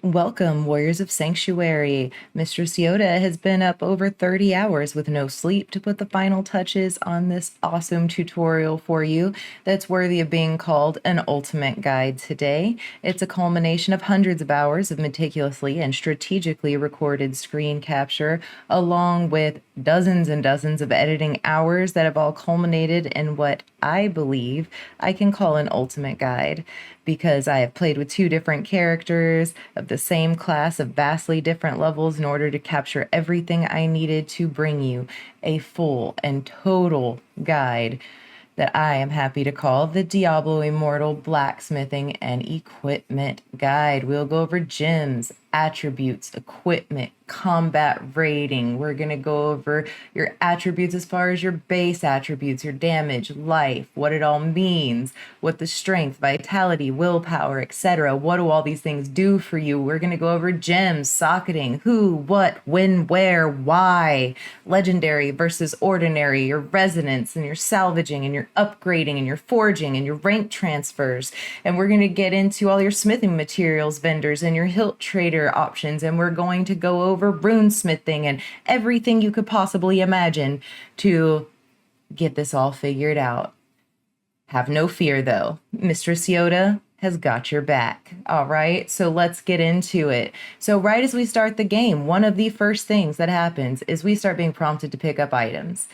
Welcome, Warriors of Sanctuary. Mistress Yoda has been up over 30 hours with no sleep to put the final touches on this awesome tutorial for you that's worthy of being called an ultimate guide today. It's a culmination of hundreds of hours of meticulously and strategically recorded screen capture, along with dozens and dozens of editing hours that have all culminated in what I believe I can call an ultimate guide, because I have played with two different characters of the same class of vastly different levels in order to capture everything I needed to bring you a full and total guide that I am happy to call the Diablo Immortal Blacksmithing and Equipment Guide. We'll go over gems, attributes, equipment, combat rating. We're going to go over your attributes as far as your base attributes, your damage, life, what it all means, what the strength, vitality, willpower, etc. What do all these things do for you? We're going to go over gems, socketing, who, what, when, where, why, legendary versus ordinary, your resonance and your salvaging and your upgrading and your forging and your rank transfers. And we're going to get into all your smithing materials vendors and your hilt trader options, and we're going to go over rune smithing and everything you could possibly imagine to get this all figured out. Have no fear though, Mistress Yoda has got your back. All right, so let's get into it. So right as we start the game, one of the first things that happens is we start being prompted to pick up items.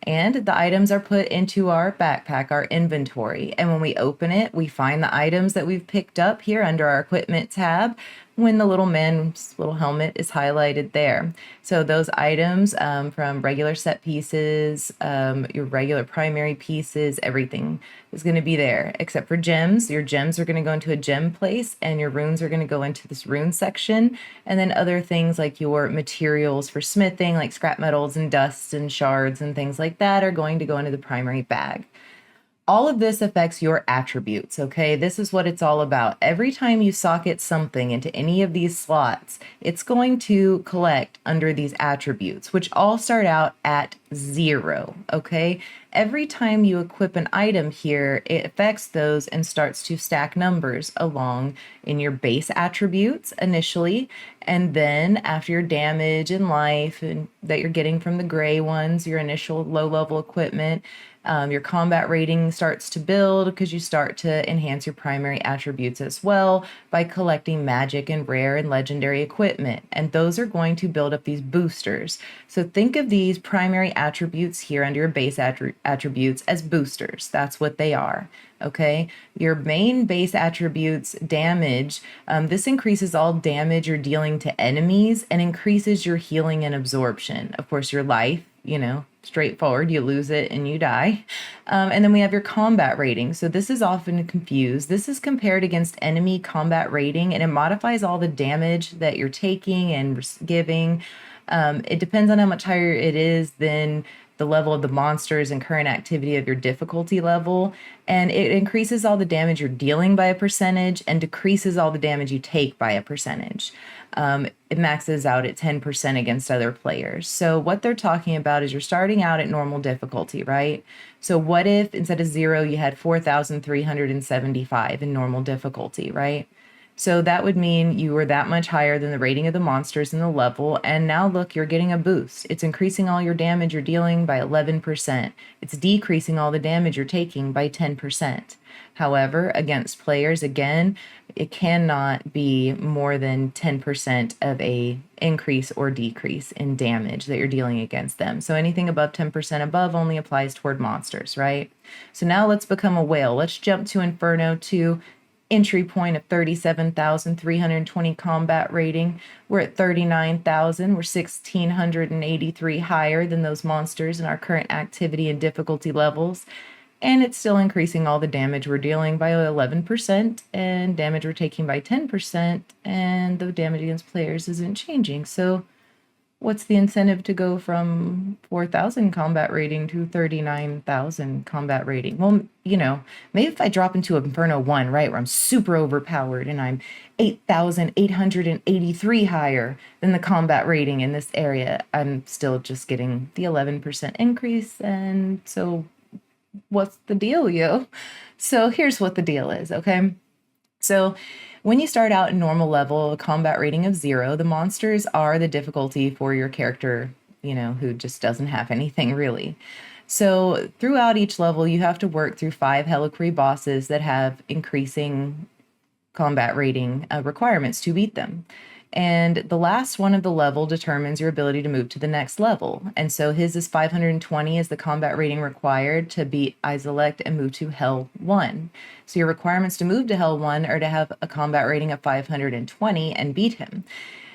And the items are put into our backpack, our inventory. And when we open it, we find the items that we've picked up here under our equipment tab when the little man's little helmet is highlighted there. So those items from regular set pieces, your regular primary pieces, everything is going to be there except for gems. Your gems are going to go into a gem place and your runes are going to go into this rune section. And then other things like your materials for smithing, like scrap metals and dusts and shards and things like that, are going to go into the primary bag. All of this affects your attributes, okay? This is what it's all about. Every time you socket something into any of these slots, it's going to collect under these attributes, which all start out at 0, okay? Every time you equip an item here, it affects those and starts to stack numbers along in your base attributes initially, and then after your damage and life and that you're getting from the gray ones, your initial low-level equipment, your combat rating starts to build because you start to enhance your primary attributes as well by collecting magic and rare and legendary equipment. And those are going to build up these boosters. So think of these primary attributes here under your base attributes as boosters. That's what they are. Okay, your main base attributes damage. This increases all damage you're dealing to enemies and increases your healing and absorption. Of course, your life, straightforward, you lose it and you die. And then we have your combat rating. So this is often confused. This is compared against enemy combat rating, and it modifies all the damage that you're taking and giving. It depends on how much higher it is than the level of the monsters and current activity of your difficulty level. And it increases all the damage you're dealing by a percentage and decreases all the damage you take by a percentage. It maxes out at 10% against other players. So what they're talking about is you're starting out at normal difficulty, right? So what if instead of 0, you had 4,375 in normal difficulty, right? So that would mean you were that much higher than the rating of the monsters in the level. And now look, you're getting a boost. It's increasing all your damage you're dealing by 11%. It's decreasing all the damage you're taking by 10%. However, against players, again, it cannot be more than 10% of a increase or decrease in damage that you're dealing against them. So anything above 10% above only applies toward monsters, right? So now let's become a whale. Let's jump to Inferno 2. Entry point of 37,320 combat rating. We're at 39,000. We're 1,683 higher than those monsters in our current activity and difficulty levels. And it's still increasing all the damage we're dealing by 11% and damage we're taking by 10%. And the damage against players isn't changing. So what's the incentive to go from 4,000 combat rating to 39,000 combat rating? Well, maybe if I drop into Inferno 1, right, where I'm super overpowered and I'm 8,883 higher than the combat rating in this area, I'm still just getting the 11% increase. And so what's the deal, yo? So here's what the deal is, okay? So when you start out in normal level, a combat rating of 0, the monsters are the difficulty for your character, who just doesn't have anything really. So throughout each level, you have to work through 5 Helicree bosses that have increasing combat rating requirements to beat them. And the last one of the level determines your ability to move to the next level. And so his is 520 is the combat rating required to beat Iselect and move to Hell 1. So your requirements to move to Hell 1 are to have a combat rating of 520 and beat him.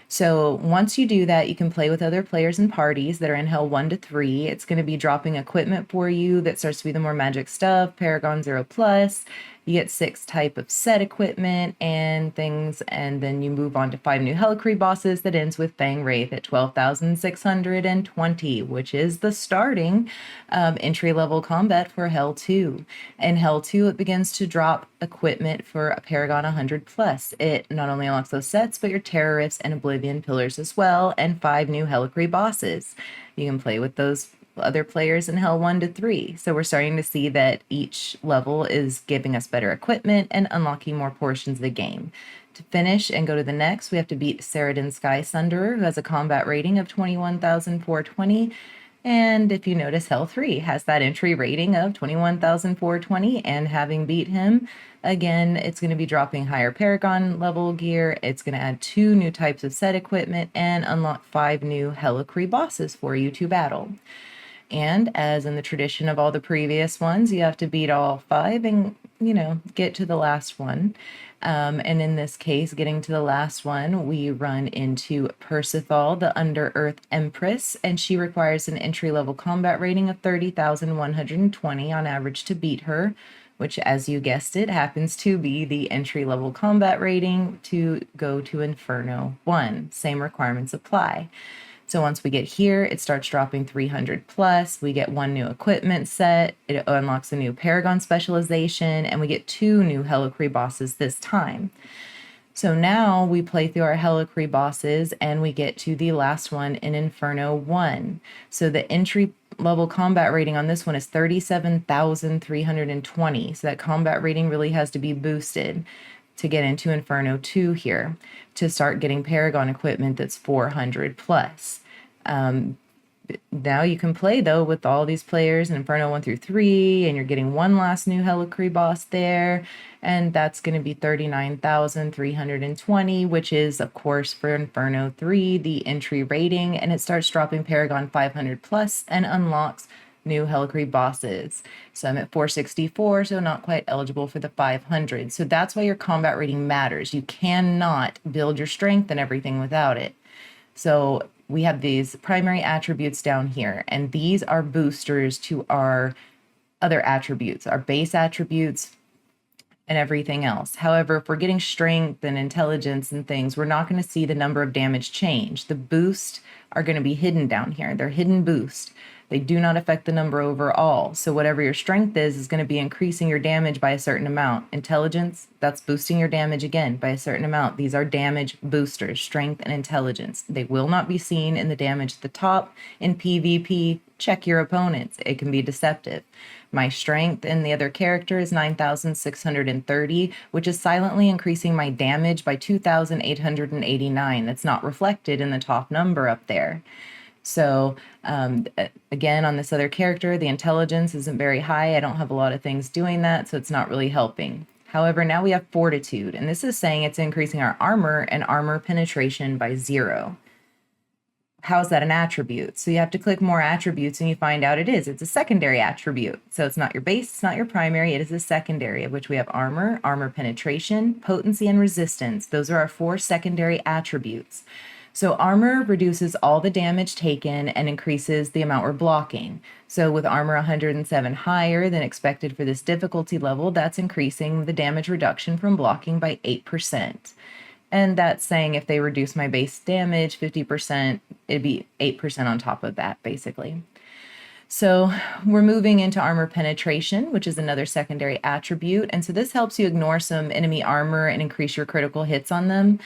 So once you do that, you can play with other players in parties that are in Hell 1 to 3. It's going to be dropping equipment for you that starts to be the more magic stuff, Paragon 0 plus. You get 6 type of set equipment and things, and then you move on to 5 new Helicree bosses that ends with Fang Wraith at 12,620, which is the starting entry-level combat for Hell 2. In Hell 2, it begins to drop equipment for a Paragon 100 plus. It not only unlocks those sets, but your Terrorists and Oblivion Pillars as well, and 5 new Helicree bosses. You can play with those other players in Hell 1 to 3. So we're starting to see that each level is giving us better equipment and unlocking more portions of the game. To finish and go to the next, we have to beat Saradin Sky Sunderer, who has a combat rating of 21,420. And if you notice, Hell 3 has that entry rating of 21,420, and having beat him, again, it's going to be dropping higher Paragon level gear. It's going to add 2 new types of set equipment and unlock 5 new Helicree bosses for you to battle. And as in the tradition of all the previous ones, you have to beat all 5 and, get to the last one. And in this case, getting to the last one, we run into Percithal, the Under-Earth Empress, and she requires an entry-level combat rating of 30,120 on average to beat her, which, as you guessed it, happens to be the entry-level combat rating to go to Inferno 1. Same requirements apply. So once we get here, it starts dropping 300 plus. We get 1 new equipment set. It unlocks a new Paragon specialization, and we get 2 new Helicree bosses this time. So now we play through our Helicree bosses, and we get to the last one in Inferno 1. So the entry level combat rating on this one is 37,320. So that combat rating really has to be boosted to get into Inferno 2 here, to start getting Paragon equipment that's 400 plus. Now you can play, though, with all these players in Inferno 1 through 3, and you're getting 1 last new Helicree boss there, and that's going to be 39,320, which is, of course, for Inferno 3, the entry rating, and it starts dropping Paragon 500 plus and unlocks new Helicree bosses. So I'm at 464, so not quite eligible for the 500. So that's why your combat rating matters. You cannot build your strength and everything without it. So we have these primary attributes down here, and these are boosters to our other attributes, our base attributes and everything else. However, if we're getting strength and intelligence and things, we're not going to see the number of damage change. The boosts are going to be hidden down here. They're hidden boost. They do not affect the number overall. So whatever your strength is going to be increasing your damage by a certain amount. Intelligence, that's boosting your damage again by a certain amount. These are damage boosters, strength and intelligence. They will not be seen in the damage at the top. In PvP, check your opponents. It can be deceptive. My strength in the other character is 9,630, which is silently increasing my damage by 2,889. That's not reflected in the top number up there. So again, on this other character, the intelligence isn't very high. I don't have a lot of things doing that, so it's not really helping. However, now we have Fortitude, and this is saying it's increasing our armor and armor penetration by 0. How is that an attribute? So you have to click more attributes, and you find out it is. It's a secondary attribute. So it's not your base, it's not your primary, it is a secondary, of which we have armor, armor penetration, potency, and resistance. Those are our 4 secondary attributes. So armor reduces all the damage taken and increases the amount we're blocking. So with armor 107 higher than expected for this difficulty level, that's increasing the damage reduction from blocking by 8%. And that's saying if they reduce my base damage 50%, it'd be 8% on top of that, basically. So we're moving into armor penetration, which is another secondary attribute. And so this helps you ignore some enemy armor and increase your critical hits on them.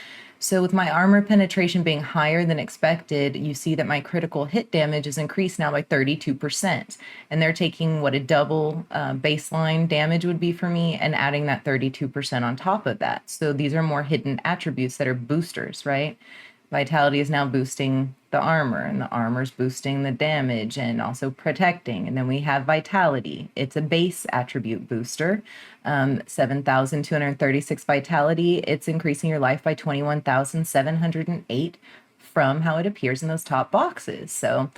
So with my armor penetration being higher than expected, you see that my critical hit damage is increased now by 32%. And they're taking what a double baseline damage would be for me and adding that 32% on top of that. So these are more hidden attributes that are boosters, right? Vitality is now boosting the armor, and the armor's boosting the damage and also protecting. And then we have vitality. It's a base attribute booster. 7,236 vitality. It's increasing your life by 21,708 from how it appears in those top boxes. So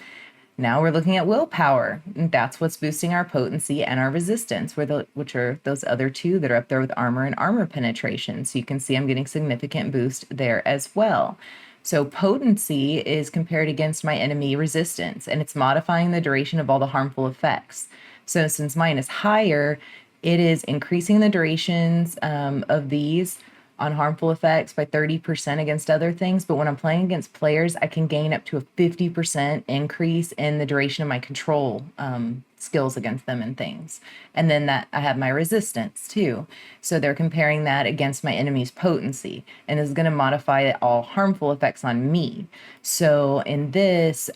now we're looking at willpower. And that's what's boosting our potency and our resistance, which are those other two that are up there with armor and armor penetration. So you can see I'm getting significant boost there as well. So potency is compared against my enemy resistance, and it's modifying the duration of all the harmful effects. So since mine is higher, it is increasing the durations of these on harmful effects by 30% against other things. But when I'm playing against players, I can gain up to a 50% increase in the duration of my control skills against them and things. And then that I have my resistance too. So they're comparing that against my enemy's potency, and this is going to modify all harmful effects on me. So in this,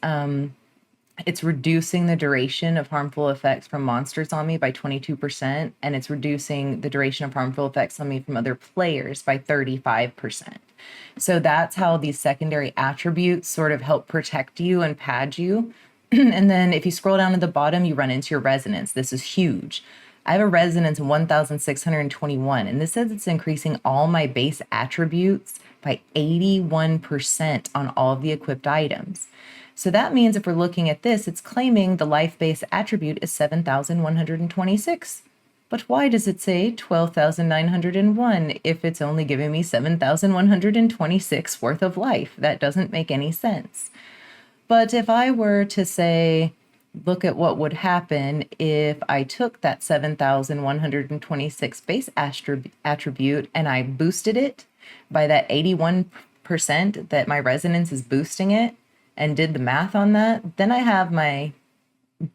it's reducing the duration of harmful effects from monsters on me by 22%, and it's reducing the duration of harmful effects on me from other players by 35%. So that's how these secondary attributes sort of help protect you and pad you. And then if you scroll down to the bottom, you run into your resonance. This is huge. I have a resonance of 1,621, and this says it's increasing all my base attributes by 81% on all of the equipped items. So that means if we're looking at this, it's claiming the life-based attribute is 7,126. But why does it say 12,901 if it's only giving me 7,126 worth of life? That doesn't make any sense. But if I were to say, look at what would happen if I took that 7,126 base attribute and I boosted it by that 81% that my resonance is boosting it, and did the math on that, then I have my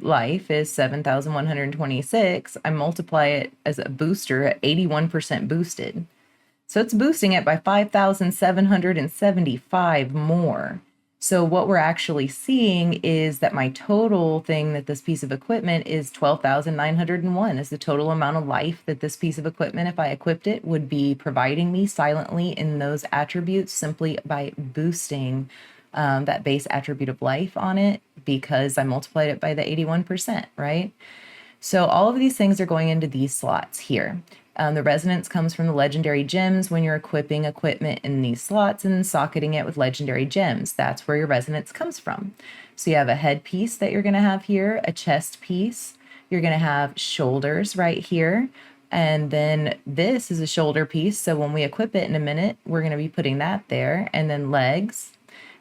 life is 7,126. I multiply it as a booster at 81% boosted. So it's boosting it by 5,775 more. So what we're actually seeing is that my total thing that this piece of equipment is 12,901 is the total amount of life that this piece of equipment, if I equipped it, would be providing me silently in those attributes simply by boosting that base attribute of life on it, because I multiplied it by the 81%, right? So all of these things are going into these slots here. The resonance comes from the legendary gems when you're equipping equipment in these slots and socketing it with legendary gems. That's where your resonance comes from. So you have a headpiece that you're going to have here, a chest piece. You're going to have shoulders right here. And then this is a shoulder piece. So when we equip it in a minute, we're going to be putting that there. And then legs.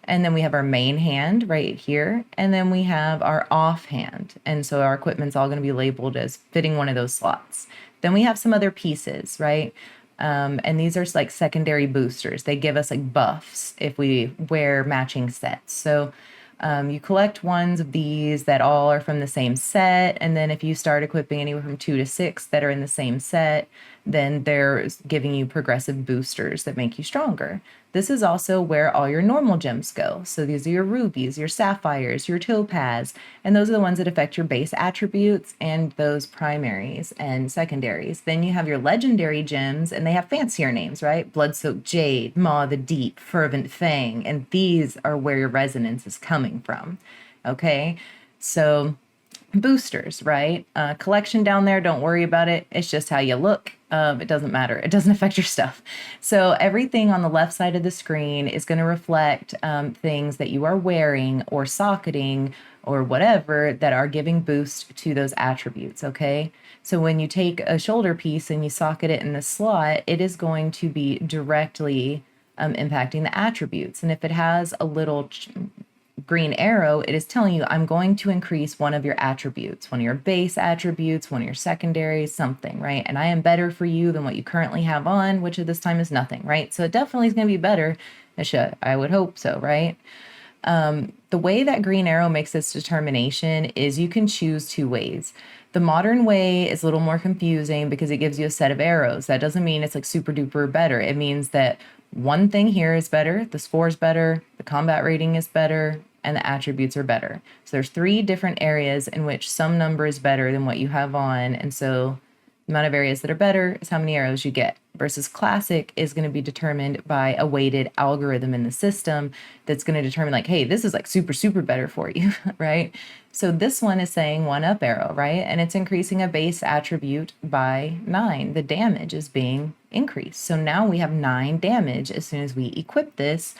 And then we have our main hand right here. And then we have our off hand. And so our equipment's all going to be labeled as fitting one of those slots. Then we have some other pieces, right? And these are like secondary boosters. They give us like buffs if we wear matching sets. So you collect ones of these that all are from the same set. And then if you start equipping anywhere from 2 to 6 that are in the same set, then they're giving you progressive boosters that make you stronger. This is also where all your normal gems go. So these are your rubies, your sapphires, your topaz, and those are the ones that affect your base attributes and those primaries and secondaries. Then you have your legendary gems, and they have fancier names, right? Blood-soaked jade, Maw the Deep, Fervent Fang, and these are where your resonance is coming from. Okay, so boosters, right? Collection down there, don't worry about it. It's just how you look. It doesn't matter. It doesn't affect your stuff. So everything on the left side of the screen is going to reflect things that you are wearing or socketing or whatever that are giving boost to those attributes, okay? So when you take a shoulder piece and you socket it in the slot, it is going to be directly impacting the attributes. And if it has a little green arrow, it is telling you, I'm going to increase one of your attributes, one of your base attributes, one of your secondaries, something, right? And I am better for you than what you currently have on, which at this time is nothing, right? So it definitely is going to be better. I would hope so, right? The way that green arrow makes this determination is you can choose 2 ways. The modern way is a little more confusing because it gives you a set of arrows. That doesn't mean it's like super duper better. It means that one thing here is better, the score is better, the combat rating is better, and the attributes are better. So there's 3 different areas in which some number is better than what you have on, and so the amount of areas that are better is how many arrows you get. Versus classic is going to be determined by a weighted algorithm in the system that's going to determine like, hey, this is like super, super better for you, right? So this one is saying 1 up arrow, right? And it's increasing a base attribute by 9. The damage is being increased. So now we have 9 damage as soon as we equip this.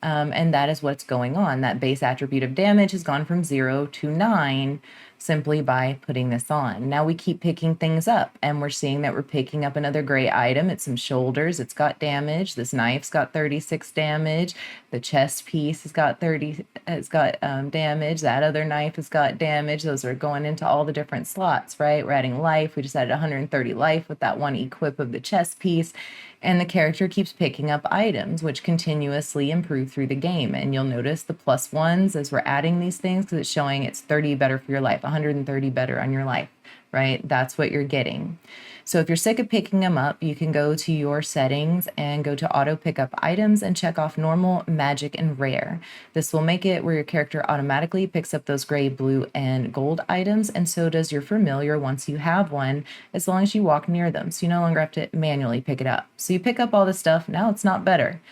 And that is what's going on. That base attribute of damage has gone from 0 to 9 simply by putting this on. Now we keep picking things up, and we're seeing that we're picking up another gray item. It's some shoulders. It's got damage. This knife's got 36 damage. The chest piece has got 30. It's got damage. That other knife has got damage. Those are going into all the different slots, right? We're adding life. We just added 130 life with that one equip of the chest piece. And the character keeps picking up items, which continuously improve through the game. And you'll notice the +1s as we're adding these things, because it's showing it's 30 better for your life, 130 better on your life, right? That's what you're getting. So if you're sick of picking them up, you can go to your settings and go to auto pick up items and check off normal, magic, and rare. This will make it where your character automatically picks up those gray, blue, and gold items, and so does your familiar once you have one, as long as you walk near them. So you no longer have to manually pick it up. So you pick up all this stuff, now it's not better.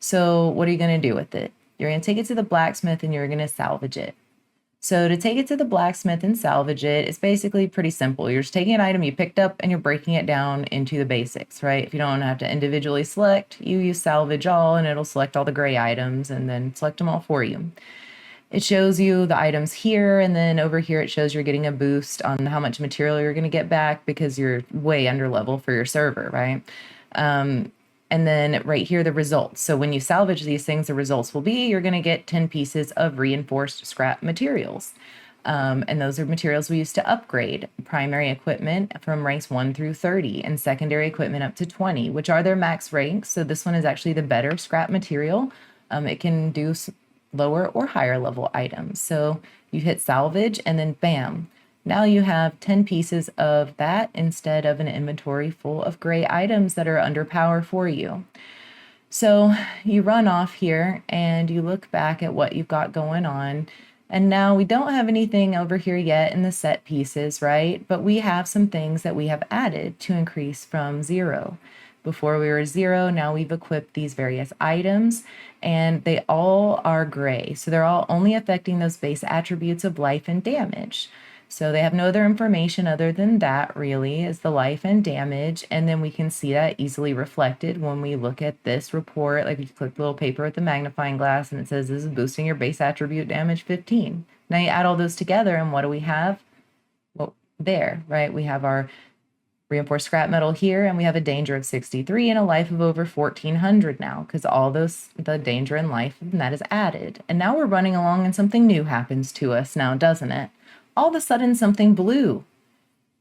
So what are you going to do with it? You're going to take it to the blacksmith and you're going to salvage it. So to take it to the blacksmith and salvage it, it's basically pretty simple. You're just taking an item you picked up and you're breaking it down into the basics, right? If you don't have to individually select, you use salvage all and it'll select all the gray items and then select them all for you. It shows you the items here, and then over here it shows you're getting a boost on how much material you're going to get back because you're way under level for your server, right? And then right here, the results. So when you salvage these things, the results will be you're going to get 10 pieces of reinforced scrap materials. And those are materials we use to upgrade primary equipment from ranks 1 through 30 and secondary equipment up to 20, which are their max ranks. So this one is actually the better scrap material. It can do lower or higher level items. So you hit salvage and then bam. Now you have 10 pieces of that instead of an inventory full of gray items that are under power for you. So you run off here and you look back at what you've got going on. And now we don't have anything over here yet in the set pieces, right? But we have some things that we have added to increase from 0. Before we were 0, now we've equipped these various items and they all are gray. So they're all only affecting those base attributes of life and damage. So they have no other information other than that, really, is the life and damage. And then we can see that easily reflected when we look at this report. Like, we click the little paper with the magnifying glass, and it says this is boosting your base attribute damage 15. Now you add all those together, and what do we have? Well, there, right? We have our reinforced scrap metal here, and we have a danger of 63 and a life of over 1400 now, because all those, the danger and life, and that is added. And now we're running along, and something new happens to us now, doesn't it? All of a sudden something blue,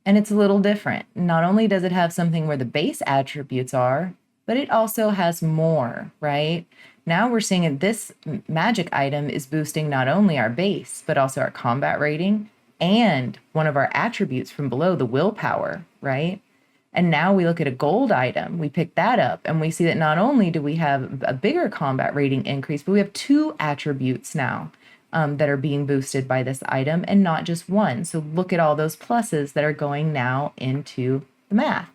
and it's a little different. Not only does it have something where the base attributes are, but it also has more, right? Now we're seeing that this magic item is boosting not only our base, but also our combat rating and one of our attributes from below, the willpower, right? And now we look at a gold item, we pick that up, and we see that not only do we have a bigger combat rating increase, but we have 2 attributes now. That are being boosted by this item and not just one. So look at all those pluses that are going now into the math.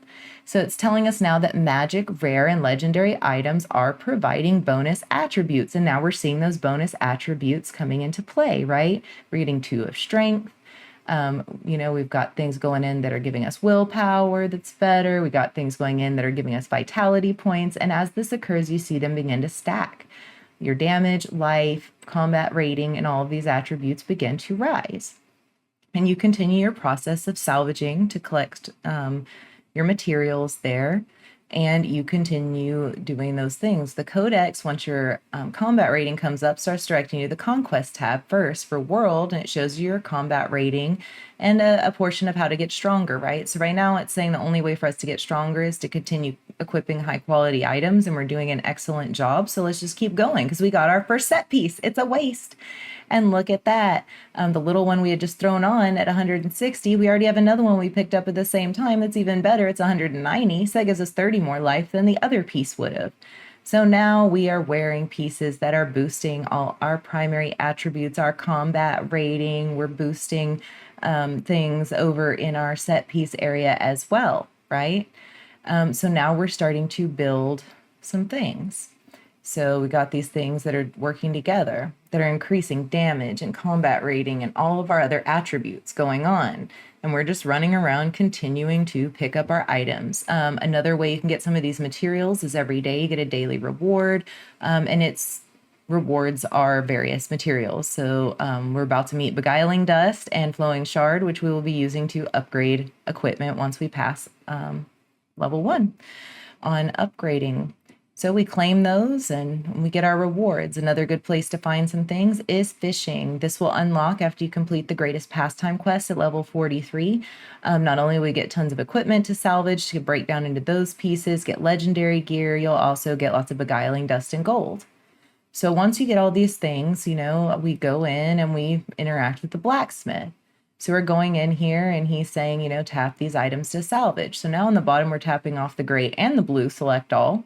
So it's telling us now that magic, rare, and legendary items are providing bonus attributes. And now we're seeing those bonus attributes coming into play, right? We're getting 2 of strength. We've got things going in that are giving us willpower that's better. We got things going in that are giving us vitality points. And as this occurs, you see them begin to stack. Your damage, life, combat rating, and all of these attributes begin to rise. And you continue your process of salvaging to collect your materials there, and you continue doing those things. The codex, once your combat rating comes up, starts directing you to the conquest tab first for world, and it shows you your combat rating and a portion of how to get stronger, right? So right now it's saying the only way for us to get stronger is to continue equipping high quality items, and we're doing an excellent job. So let's just keep going because we got our first set piece. It's a waste. And look at that. The little one we had just thrown on at 160, we already have another one we picked up at the same time that's even better. It's 190, so that gives us 30 more life than the other piece would have. So now we are wearing pieces that are boosting all our primary attributes, our combat rating. We're boosting things over in our set piece area as well, right? So now we're starting to build some things. So we got these things that are working together, that are increasing damage and combat rating and all of our other attributes going on. And we're just running around continuing to pick up our items. Another way you can get some of these materials is every day you get a daily reward, and its rewards are various materials. So we're about to meet Beguiling Dust and Flowing Shard, which we will be using to upgrade equipment once we pass level 1 on upgrading. So we claim those and we get our rewards. Another good place to find some things is fishing. This will unlock after you complete the greatest pastime quest at level 43. Not only will we get tons of equipment to salvage, to break down into those pieces, get legendary gear, you'll also get lots of beguiling dust and gold. So once you get all these things, you know, we go in and we interact with the blacksmith. So we're going in here and he's saying, you know, tap these items to salvage. So now on the bottom, we're tapping off the gray and the blue select all.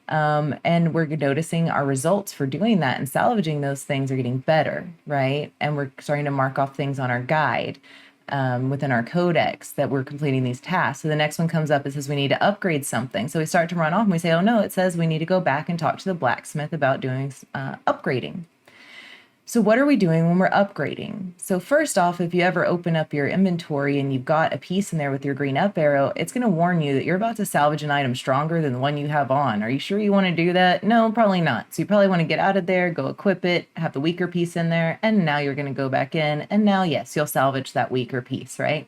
And we're noticing our results for doing that and salvaging those things are getting better, right? And we're starting to mark off things on our guide within our codex that we're completing these tasks. So the next one comes up, it says we need to upgrade something. So we start to run off and we say, oh no, it says we need to go back and talk to the blacksmith about doing upgrading. So what are we doing when we're upgrading? So first off, if you ever open up your inventory and you've got a piece in there with your green up arrow, it's going to warn you that you're about to salvage an item stronger than the one you have on. Are you sure you want to do that? No, probably not. So you probably want to get out of there, go equip it, have the weaker piece in there, and now you're going to go back in. And now, yes, you'll salvage that weaker piece, right?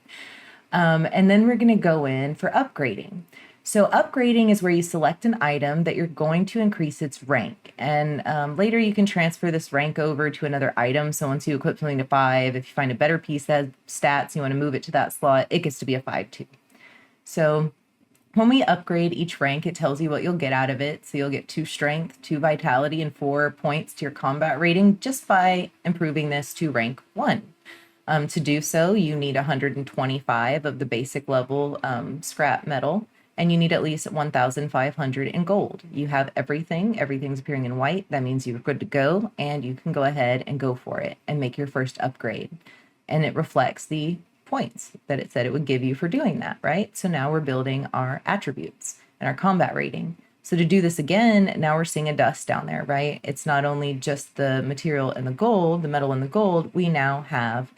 And then we're going to go in for upgrading. So upgrading is where you select an item that you're going to increase its rank. And later you can transfer this rank over to another item. So once you equip something to 5, if you find a better piece that has stats, you want to move it to that slot, it gets to be a 5 too. So when we upgrade each rank, it tells you what you'll get out of it. So you'll get 2 strength, 2 vitality, and 4 points to your combat rating just by improving this to rank 1. To do so, you need 125 of the basic level scrap metal. And you need at least 1,500 in gold. You have everything. Everything's appearing in white. That means you're good to go, and you can go ahead and go for it and make your first upgrade. And it reflects the points that it said it would give you for doing that, right? So now we're building our attributes and our combat rating. So to do this again, now we're seeing a dust down there, right? It's not only just the material and the gold, the metal and the gold, we now have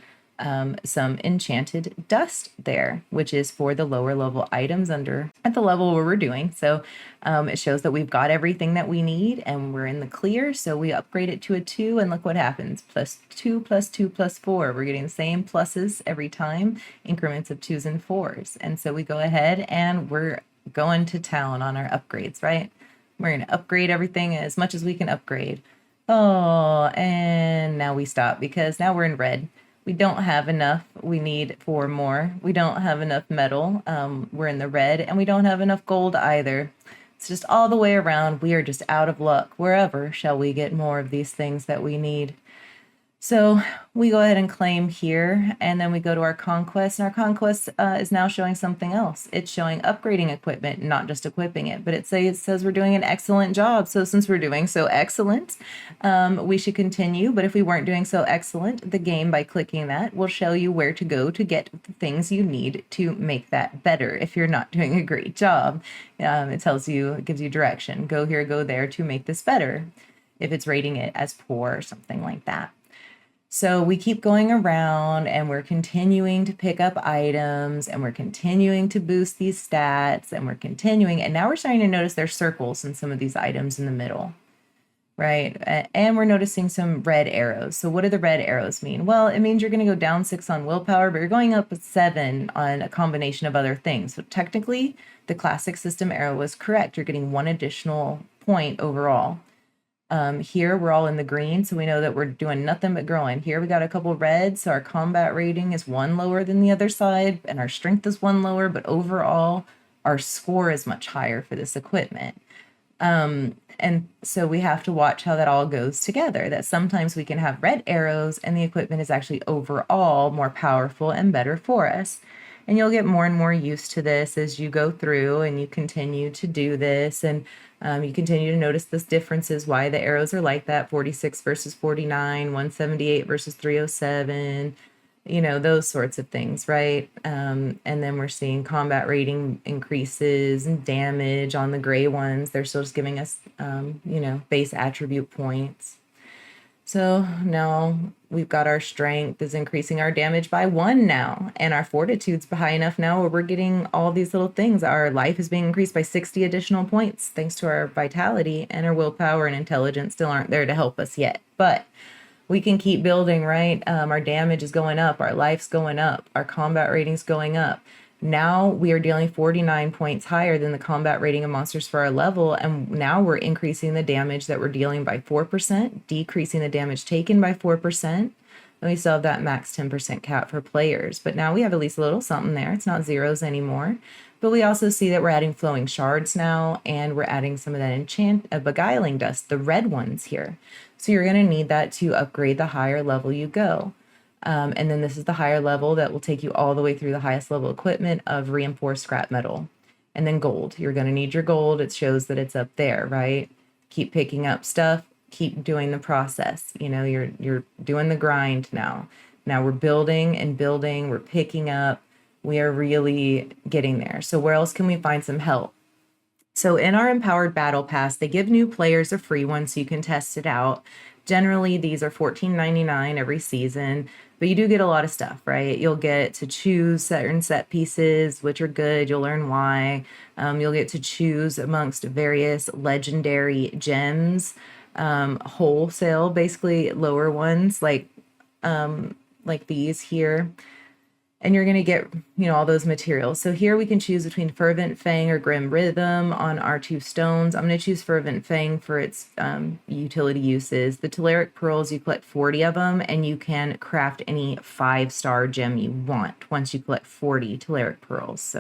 some enchanted dust there, which is for the lower level items under at the level where we're doing. So it shows that we've got everything that we need and we're in the clear. So we upgrade it to a 2 and look what happens. +2 +2 +4. We're getting the same pluses every time, increments of 2s and 4s. And so we go ahead and we're going to town on our upgrades, right? We're going to upgrade everything as much as we can upgrade. Oh, and now we stop because now we're in red. We don't have enough. We need 4 more. We don't have enough metal. We're in the red, and we don't have enough gold either. It's just all the way around. We are just out of luck. Wherever shall we get more of these things that we need? So we go ahead and claim here, and then we go to our conquest, and our conquest is now showing something else. It's showing upgrading equipment, not just equipping it, but it says we're doing an excellent job. So since we're doing so excellent, we should continue. But if we weren't doing so excellent, the game, by clicking that, will show you where to go to get the things you need to make that better. If you're not doing a great job, it tells you, it gives you direction. Go here, go there to make this better. If it's rating it as poor or something like that. So we keep going around and we're continuing to pick up items and we're continuing to boost these stats and we're continuing. And now we're starting to notice there's circles in some of these items in the middle, right? And we're noticing some red arrows. So what do the red arrows mean? Well, it means you're going to go down 6 on willpower, but you're going up 7 on a combination of other things. So technically, the classic system arrow was correct. You're getting 1 additional point overall. Here we're all in the green, so we know that we're doing nothing but growing. Here we got a couple reds, so our combat rating is 1 lower than the other side, and our strength is 1 lower, but overall our score is much higher for this equipment. And so we have to watch how that all goes together, that sometimes we can have red arrows and the equipment is actually overall more powerful and better for us. And you'll get more and more used to this as you go through and you continue to do this. And You continue to notice this differences, why the arrows are like that, 46 versus 49, 178 versus 307, those sorts of things, right? And then we're seeing combat rating increases and damage on the gray ones. They're still just giving us, base attribute points. So now we've got our strength is increasing our damage by 1 now, and our fortitude's high enough now where we're getting all these little things. Our life is being increased by 60 additional points thanks to our vitality, and our willpower and intelligence still aren't there to help us yet. But we can keep building, right? Our damage is going up, our life's going up, our combat rating's going up. Now we are dealing 49 points higher than the combat rating of monsters for our level, and now we're increasing the damage that we're dealing by 4%, decreasing the damage taken by 4%, and we still have that max 10% cap for players. But now we have at least a little something there. It's not zeros anymore. But we also see that we're adding flowing shards now, and we're adding some of that beguiling dust, the red ones here. So you're going to need that to upgrade the higher level you go. And then this is the higher level that will take you all the way through the highest level equipment of reinforced scrap metal. And then gold. You're going to need your gold. It shows that it's up there, right? Keep picking up stuff. Keep doing the process. You're doing the grind now. Now we're building and building. We're picking up. We are really getting there. So where else can we find some help? So in our Empowered Battle Pass, they give new players a free one so you can test it out. Generally, these are $14.99 every season, but you do get a lot of stuff, right? You'll get to choose certain set pieces, which are good. You'll learn why. You'll get to choose amongst various legendary gems, wholesale, basically lower ones like these here. And you're going to get, all those materials. So here we can choose between Fervent Fang or Grim Rhythm on our 2 stones. I'm going to choose Fervent Fang for its utility uses. The Tulleric Pearls, you collect 40 of them, and you can craft any 5-star gem you want once you collect 40 Tulleric Pearls.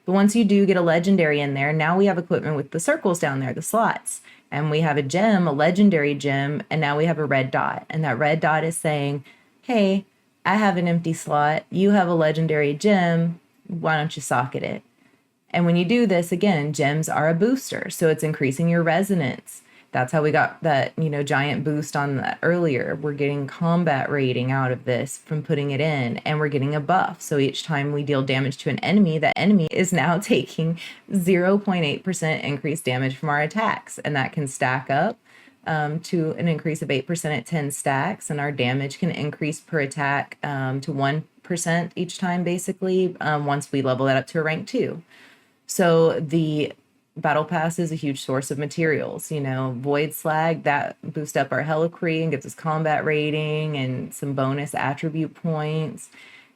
But once you do get a legendary in there, now we have equipment with the circles down there, the slots. And we have a gem, a legendary gem, and now we have a red dot. And that red dot is saying, hey, I have an empty slot. You have a legendary gem. Why don't you socket it? And when you do this, again, gems are a booster. So it's increasing your resonance. That's how we got that, giant boost on that earlier. We're getting combat rating out of this from putting it in, and we're getting a buff. So each time we deal damage to an enemy, that enemy is now taking 0.8% increased damage from our attacks. And that can stack up to an increase of 8% at 10 stacks, and our damage can increase per attack to 1% each time, basically, once we level that up to a rank 2. So the Battle Pass is a huge source of materials. Void Slag, that boosts up our Helicree and gives us combat rating and some bonus attribute points.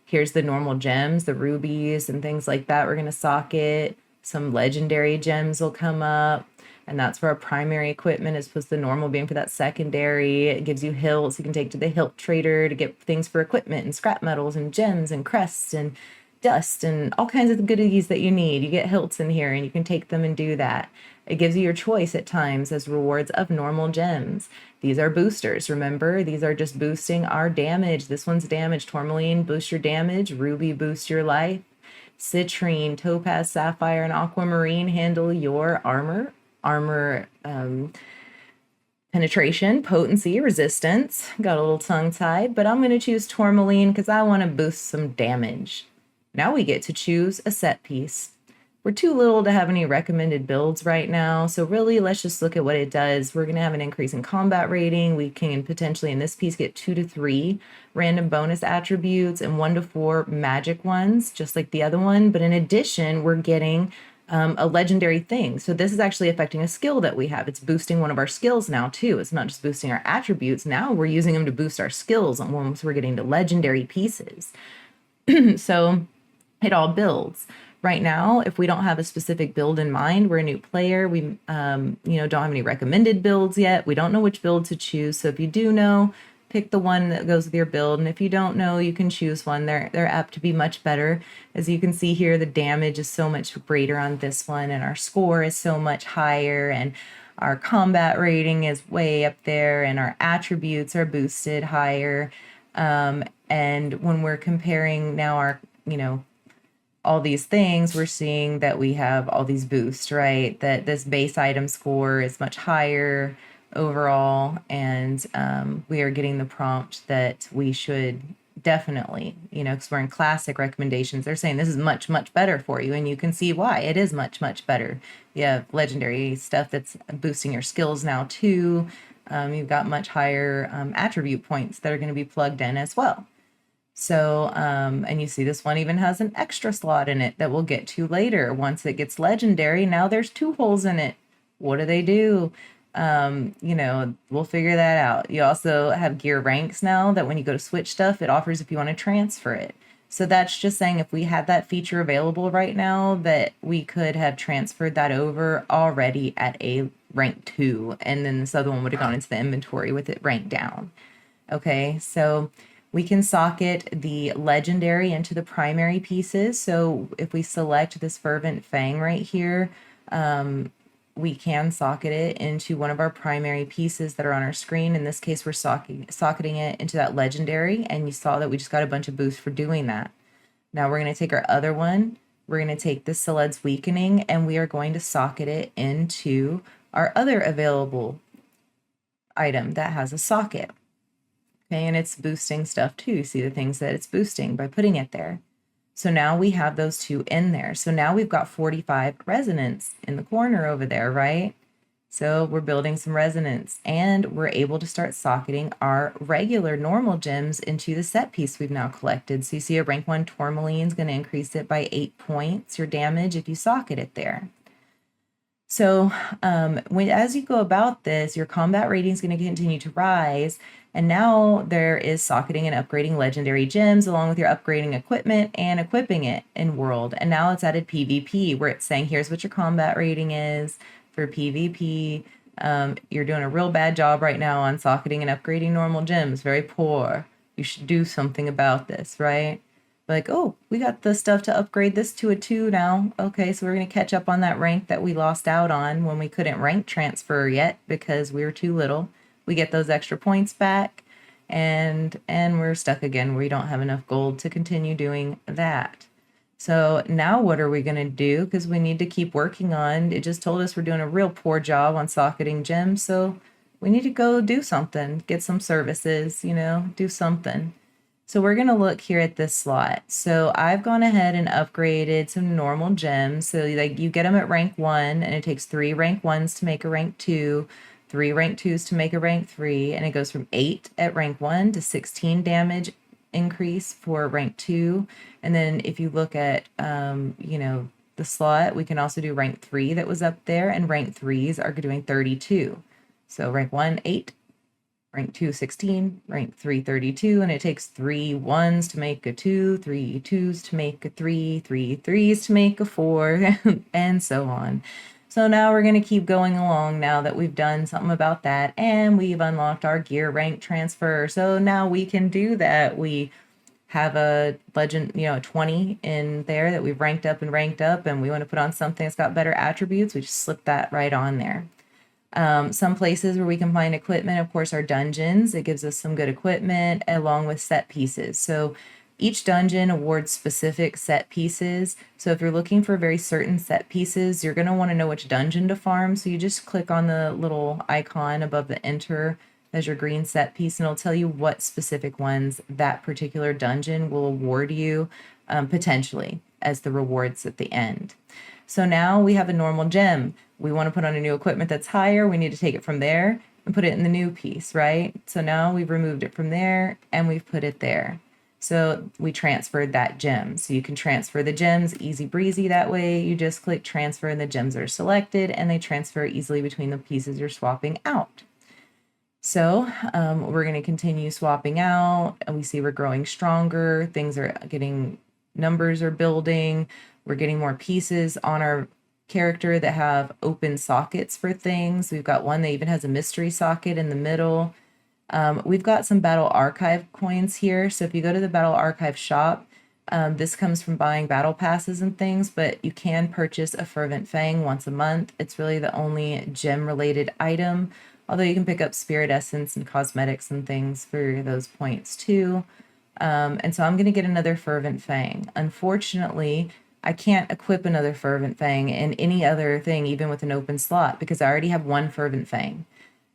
Here's the normal gems, the rubies and things like that. We're going to socket. Some legendary gems will come up. And that's for our primary equipment as opposed to the normal being for that secondary. It gives you hilts you can take to the hilt trader to get things for equipment and scrap metals and gems and crests and dust and all kinds of goodies that you need. You get hilts in here and you can take them and do that. It gives you your choice at times as rewards of normal gems. These are boosters, remember? These are just boosting our damage. This one's damage. Tourmaline boosts your damage. Ruby boosts your life. Citrine, Topaz, Sapphire, and Aquamarine handle your armor, penetration, potency, resistance. Got a little tongue-tied, but I'm going to choose Tourmaline because I want to boost some damage. Now we get to choose a set piece. We're too little to have any recommended builds right now, so really let's just look at what it does. We're going to have an increase in combat rating. We can potentially in this piece get 2 to 3 random bonus attributes and 1 to 4 magic ones, just like the other one. But in addition, we're getting a legendary thing. So this is actually affecting a skill that we have. It's boosting one of our skills now too. It's not just boosting our attributes. Now we're using them to boost our skills once we're getting to legendary pieces. So it all builds. Right now, if we don't have a specific build in mind, we're a new player. We don't have any recommended builds yet. We don't know which build to choose. So if you do know, pick the one that goes with your build. And if you don't know, you can choose one. They're apt to be much better. As you can see here, the damage is so much greater on this one, and our score is so much higher, and our combat rating is way up there, and our attributes are boosted higher. And when we're comparing now our, all these things, we're seeing that we have all these boosts, right? That this base item score is much higher overall, and we are getting the prompt that we should definitely, because we're in classic recommendations. They're saying this is much, much better for you, and you can see why it is much, much better. You have legendary stuff that's boosting your skills now too. You've got much higher attribute points that are going to be plugged in as well. So, and you see this one even has an extra slot in it that we'll get to later. Once it gets legendary, now there's 2 holes in it. What do they do? We'll figure that out. You also have gear ranks now that when you go to switch stuff, it offers if you want to transfer it. So that's just saying if we had that feature available right now, that we could have transferred that over already at a rank 2, and then this other one would have gone into the inventory with it ranked down. Okay, so we can socket the legendary into the primary pieces. So if we select this Fervent Fang right here, we can socket it into one of our primary pieces that are on our screen. In this case, we're socketing it into that legendary, and you saw that we just got a bunch of boosts for doing that. Now we're going to take our other one. We're going to take this Seled's Weakening, and we are going to socket it into our other available item that has a socket. Okay, and it's boosting stuff too. You see the things that it's boosting by putting it there. So now we have those 2 in there. So now we've got 45 resonance in the corner over there, right? So we're building some resonance, and we're able to start socketing our regular normal gems into the set piece we've now collected. So you see a rank 1 tourmaline is going to increase it by 8 points, your damage, if you socket it there. So as you go about this, your combat rating is going to continue to rise. And now there is socketing and upgrading legendary gems along with your upgrading equipment and equipping it in world. And now it's added PvP, where it's saying, here's what your combat rating is for PvP. You're doing a real bad job right now on socketing and upgrading normal gems. Very poor. You should do something about this, right? Like, oh, we got the stuff to upgrade this to a 2 now. Okay, so we're going to catch up on that rank that we lost out on when we couldn't rank transfer yet because we were too little. We get those extra points back, and we're stuck again. We don't have enough gold to continue doing that. So now what are we going to do? Because we need to keep working on, it just told us we're doing a real poor job on socketing gems. So we need to go do something, get some services, do something. So we're going to look here at this slot. So I've gone ahead and upgraded some normal gems. So like you get them at rank 1, and it takes 3 rank 1s to make a rank 2, 3 rank 2s to make a rank 3, and it goes from 8 at rank 1 to 16 damage increase for rank 2. And then if you look at, the slot, we can also do rank 3 that was up there, and rank 3s are doing 32. So rank 1, 8. Rank 2, 16, rank 3, 32, and it takes 3 1s to make a 2, 3 2s to make a 3, 3 3s to make a 4, and so on. So now we're going to keep going along now that we've done something about that, and we've unlocked our gear rank transfer. So now we can do that. We have a legend, 20 in there that we've ranked up, and we want to put on something that's got better attributes. We just slip that right on there. Some places where we can find equipment, of course, are dungeons. It gives us some good equipment along with set pieces. So each dungeon awards specific set pieces. So if you're looking for very certain set pieces, you're going to want to know which dungeon to farm. So you just click on the little icon above the enter as your green set piece, and it'll tell you what specific ones that particular dungeon will award you potentially as the rewards at the end. So now we have a normal gem. We want to put on a new equipment that's higher. We need to take it from there and put it in the new piece, right? So now we've removed it from there and we've put it there. So we transferred that gem. So you can transfer the gems easy breezy that way. You just click transfer and the gems are selected and they transfer easily between the pieces you're swapping out. So we're going to continue swapping out, and we see we're growing stronger. Things are getting, numbers are building. We're getting more pieces on our character that have open sockets for things. We've got one that even has a mystery socket in the middle. We've got some Battle Archive coins here. So if you go to the Battle Archive shop, this comes from buying battle passes and things, but you can purchase a Fervent Fang once a month. It's really the only gem-related item, although you can pick up Spirit Essence and cosmetics and things for those points too. And so I'm going to get another Fervent Fang. Unfortunately, I can't equip another Fervent Fang in any other thing, even with an open slot, because I already have one Fervent Fang.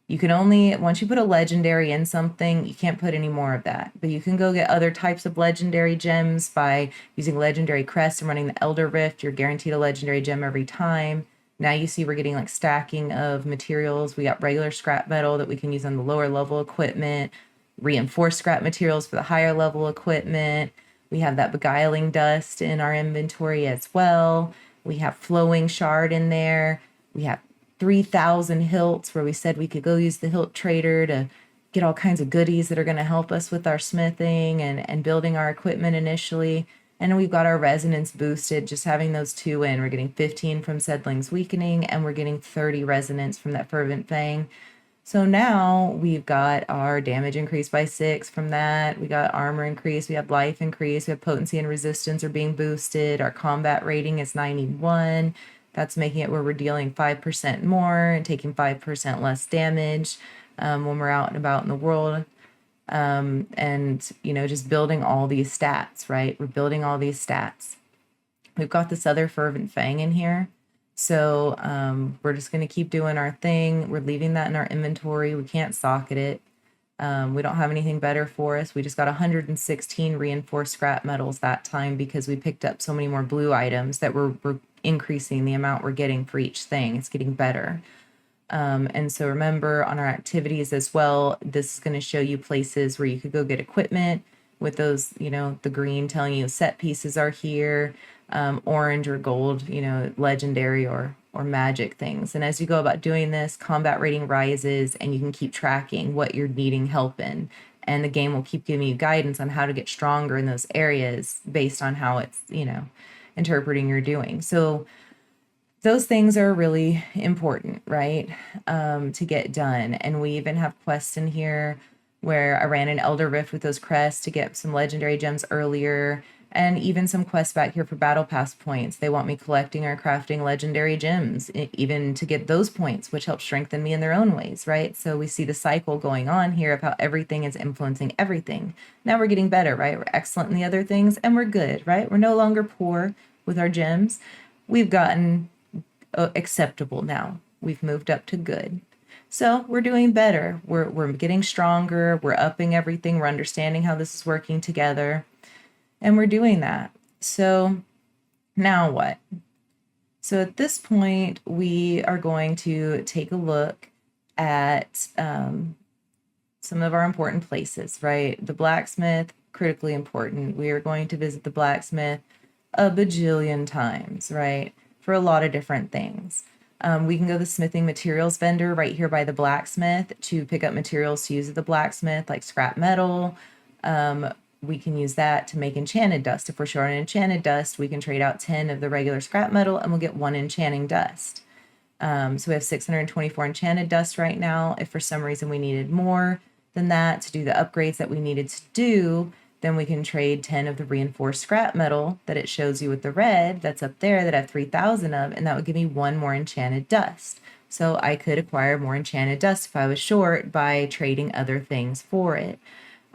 You can only, once you put a legendary in something, you can't put any more of that. But you can go get other types of legendary gems by using legendary crests and running the Elder Rift. You're guaranteed a legendary gem every time. Now you see we're getting like stacking of materials. We got regular scrap metal that we can use on the lower level equipment, reinforced scrap materials for the higher level equipment. We have that Beguiling Dust in our inventory as well. We have Flowing Shard in there. We have 3,000 hilts where we said we could go use the hilt trader to get all kinds of goodies that are going to help us with our smithing and building our equipment initially. And we've got our resonance boosted, just having those two in. We're getting 15 from Sedling's Weakening, and we're getting 30 resonance from that Fervent Fang. So now we've got our damage increased by 6 from that. We got armor increase. We have life increase. We have potency and resistance are being boosted. Our combat rating is 91. That's making it where we're dealing 5% more and taking 5% less damage when we're out and about in the world. And, you know, just building all these stats, right? We're building all these stats. We've got this other Fervent Fang in here. So we're just going to keep doing our thing. We're leaving that in our inventory. We can't socket it. We don't have anything better for us. We just got 116 reinforced scrap metals that time because we picked up so many more blue items that we're increasing the amount we're getting for each thing. It's getting better. And so remember on our activities as well, this is going to show you places where you could go get equipment with those, you know, the green telling you set pieces are here, orange or gold, you know, legendary or magic things. And as you go about doing this, combat rating rises and you can keep tracking what you're needing help in. And the game will keep giving you guidance on how to get stronger in those areas based on how it's, you know, interpreting you're doing. So those things are really important, right? To get done. And we even have quests in here where I ran an Elder Rift with those crests to get some legendary gems earlier, and even some quests back here for battle pass points. They want me collecting or crafting legendary gems, even to get those points, which help strengthen me in their own ways, right? So we see the cycle going on here of how everything is influencing everything. Now we're getting better, right? We're excellent in the other things, and we're good, right? We're no longer poor with our gems. We've gotten acceptable now. We've moved up to good. So we're doing better. We're getting stronger. We're upping everything. We're understanding how this is working together. And we're doing that. So now what? So at this point, we are going to take a look at some of our important places, right? The blacksmith, critically important. We are going to visit the blacksmith a bajillion times, right? For a lot of different things. We can go to the smithing materials vendor right here by the blacksmith to pick up materials to use at the blacksmith, like scrap metal. We can use that to make enchanted dust. If we're short on enchanted dust, we can trade out 10 of the regular scrap metal and we'll get 1 enchanting dust. So we have 624 enchanted dust right now. If for some reason we needed more than that to do the upgrades that we needed to do, then we can trade 10 of the reinforced scrap metal that it shows you with the red that's up there that I have 3,000 of, and that would give me 1 more enchanted dust. So I could acquire more enchanted dust if I was short by trading other things for it.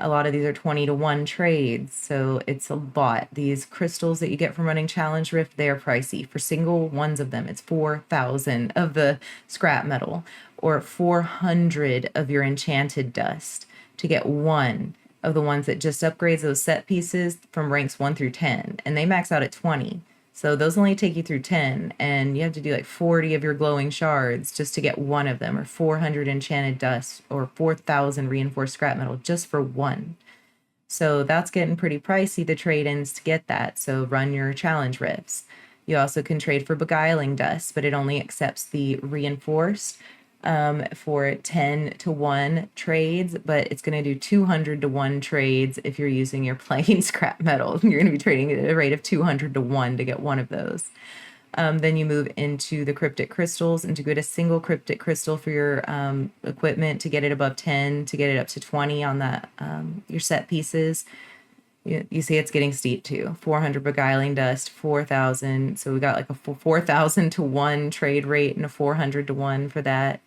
A lot of these are 20-to-1 trades, so it's a lot. These crystals that you get from running Challenge Rift, they're pricey. For single ones of them, it's 4,000 of the scrap metal, or 400 of your enchanted dust to get 1 of the ones that just upgrades those set pieces from ranks 1 through 10, and they max out at 20. So those only take you through 10, and you have to do like 40 of your glowing shards just to get 1 of them, or 400 enchanted dust, or 4,000 reinforced scrap metal just for 1. So that's getting pretty pricey, the trade-ins to get that. So run your challenge rifts. You also can trade for Beguiling Dust, but it only accepts the reinforced for 10-to-1 trades, but it's going to do 200-to-1 trades if you're using your plain scrap metal. You're going to be trading at a rate of 200-to-1 to get 1 of those. Then you move into the cryptic crystals, and to get a single cryptic crystal for your equipment to get it above 10, to get it up to 20 on that your set pieces. You see it's getting steep too. 400 Beguiling Dust, 4,000. So we got like a 4,000-to-1 trade rate and a 400-to-1 for that.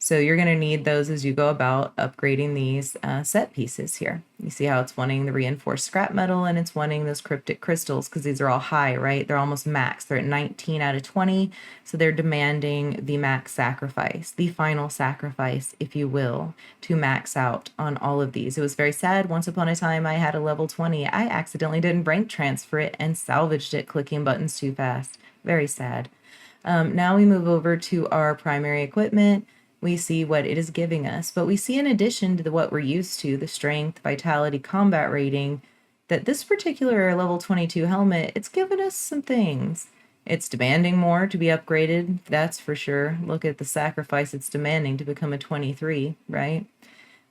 So you're going to need those as you go about upgrading these set pieces here. You see how it's wanting the reinforced scrap metal and it's wanting those cryptic crystals because these are all high, right? They're almost max. They're at 19 out of 20. So they're demanding the max sacrifice, the final sacrifice, if you will, to max out on all of these. It was very sad. Once upon a time, I had a level 20. I accidentally didn't rank transfer it and salvaged it clicking buttons too fast. Very sad. Now we move over to our primary equipment. We see what it is giving us, but we see in addition to what we're used to, the strength, vitality, combat rating, that this particular level 22 helmet, it's given us some things. It's demanding more to be upgraded, that's for sure. Look at the sacrifice it's demanding to become a 23, right?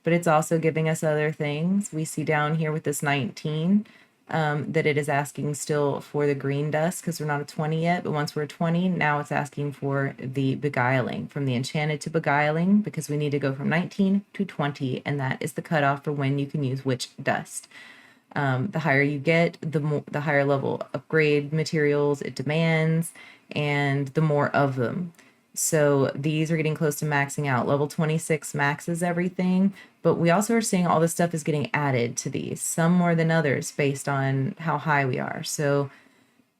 But it's also giving us other things. We see down here with this 19, that it is asking still for the green dust because we're not a 20 yet, but once we're a 20, now it's asking for the beguiling, from the enchanted to beguiling, because we need to go from 19 to 20, and that is the cutoff for when you can use which dust. The higher you get, the higher level upgrade materials it demands, and the more of them. So these are getting close to maxing out. Level 26 maxes everything, but we also are seeing all this stuff is getting added to these, some more than others based on how high we are. So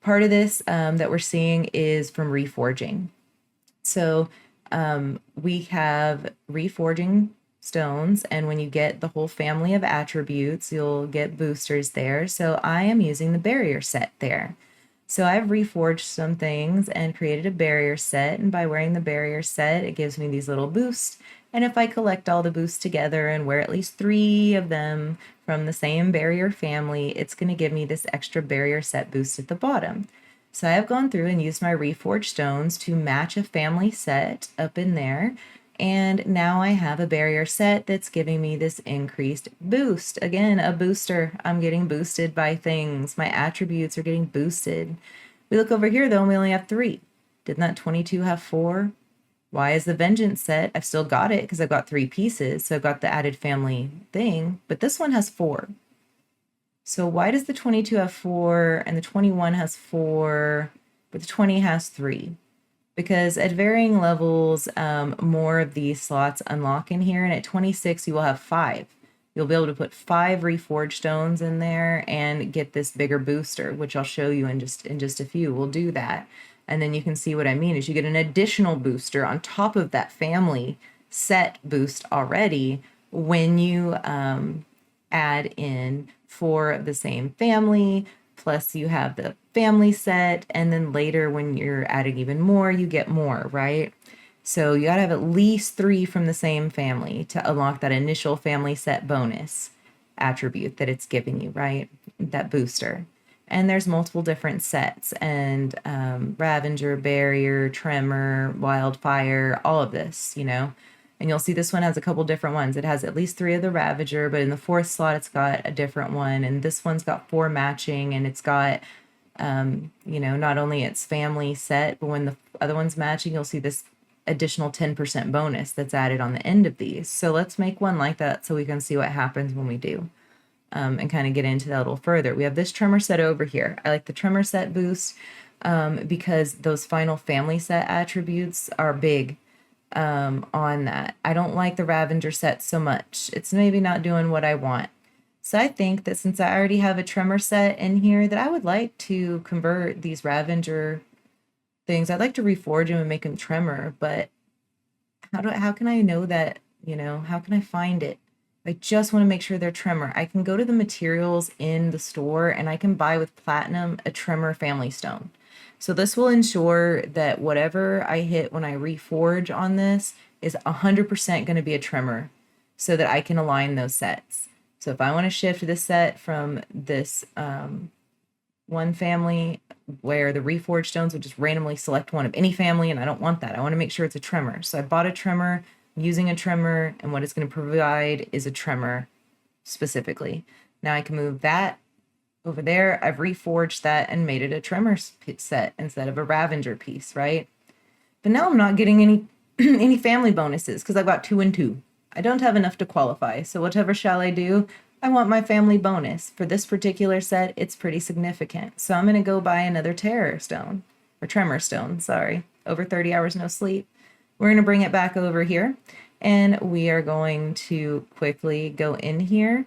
part of this that we're seeing is from reforging. So we have reforging stones, and when you get the whole family of attributes, you'll get boosters there. So I am using the barrier set there. So I've reforged some things and created a barrier set, and by wearing the barrier set, it gives me these little boosts. And if I collect all the boosts together and wear at least 3 of them from the same barrier family, it's going to give me this extra barrier set boost at the bottom. So I have gone through and used my reforged stones to match a family set up in there. And now I have a barrier set that's giving me this increased boost. Again, a booster. I'm getting boosted by things. My attributes are getting boosted. We look over here though, and we only have 3. Didn't that 22 have 4? Why is the vengeance set? I've still got it because I've got 3 pieces. So I've got the added family thing, but this one has 4. So why does the 22 have 4 and the 21 has 4, but the 20 has 3? Because at varying levels, more of these slots unlock in here, and at 26 you will have 5. You'll be able to put 5 reforged stones in there and get this bigger booster, which I'll show you in just a few. We'll do that, and then you can see what I mean is you get an additional booster on top of that family set boost already when you add in 4 of the same family. Plus you have the family set, and then later when you're adding even more, you get more, right? So you gotta have at least 3 from the same family to unlock that initial family set bonus attribute that it's giving you, right? That booster. And there's multiple different sets, and Ravager, Barrier, Tremor, Wildfire, all of this, you know. And you'll see this one has a couple different ones. It has at least 3 of the Ravager, but in the 4th slot, it's got a different one. And this one's got 4 matching, and it's got, you know, not only its family set, but when the other one's matching, you'll see this additional 10% bonus that's added on the end of these. So let's make one like that so we can see what happens when we do, and kind of get into that a little further. We have this Tremor set over here. I like the Tremor set boost because those final family set attributes are big. On that. I don't like the Ravager set so much. It's maybe not doing what I want. So I think that since I already have a Tremor set in here, that I would like to convert these Ravager things. I'd like to reforge them and make them Tremor, but how can I know that, you know, how can I find it? I just want to make sure they're Tremor. I can go to the materials in the store and I can buy with platinum a Tremor family stone. So this will ensure that whatever I hit when I reforge on this is 100% going to be a Tremor so that I can align those sets. So if I want to shift this set from this one family where the reforged stones would just randomly select one of any family, and I don't want that. I want to make sure it's a Tremor. So I bought a Tremor, using a Tremor, and what it's going to provide is a Tremor specifically. Now I can move that over there. I've reforged that and made it a Tremor set instead of a Ravager piece, right? But now I'm not getting any any family bonuses because I've got 2 and 2. I don't have enough to qualify. So whatever shall I do? I want my family bonus. For this particular set, it's pretty significant. So I'm going to go buy another Terror Stone, or Tremor Stone, sorry. Over 30 hours no sleep. We're going to bring it back over here. And we are going to quickly go in here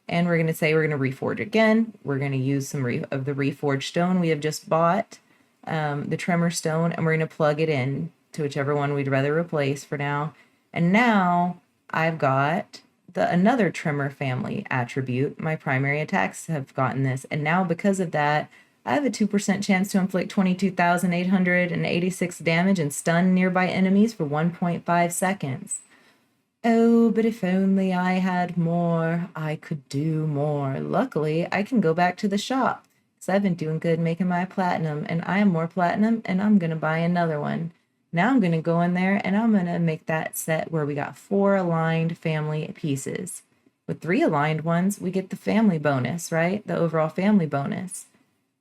and we're going to say we're going to reforge again. We're going to use some of the reforged stone we have just bought, the tremor stone, and we're going to plug it in to whichever one we'd rather replace for now. And now I've got another tremor family attribute. My primary attacks have gotten this. And now because of that, I have a 2% chance to inflict 22,886 damage and stun nearby enemies for 1.5 seconds. Oh, but if only I had more, I could do more. Luckily, I can go back to the shop, because I've been doing good making my platinum, and I am more platinum, and I'm going to buy another one. Now I'm going to go in there, and I'm going to make that set where we got 4 aligned family pieces. With 3 aligned ones, we get the family bonus, right? The overall family bonus.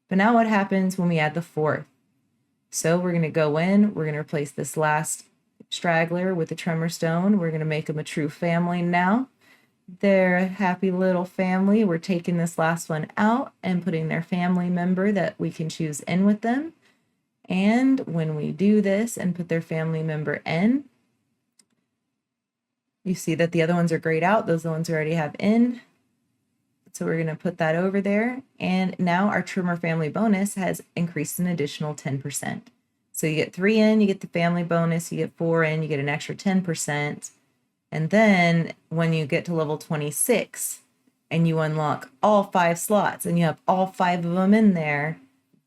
But now what happens when we add the 4th? So we're going to go in, we're going to replace this last straggler with the tremor stone. We're going to make them a true family now. They're a happy little family. We're taking this last one out and putting their family member that we can choose in with them. And when we do this and put their family member in, you see that the other ones are grayed out. Those are the ones we already have in. So we're going to put that over there. And now our tremor family bonus has increased an additional 10%. So you get 3 in, you get the family bonus, you get 4 in, you get an extra 10%. And then when you get to level 26 and you unlock all 5 slots and you have all 5 of them in there,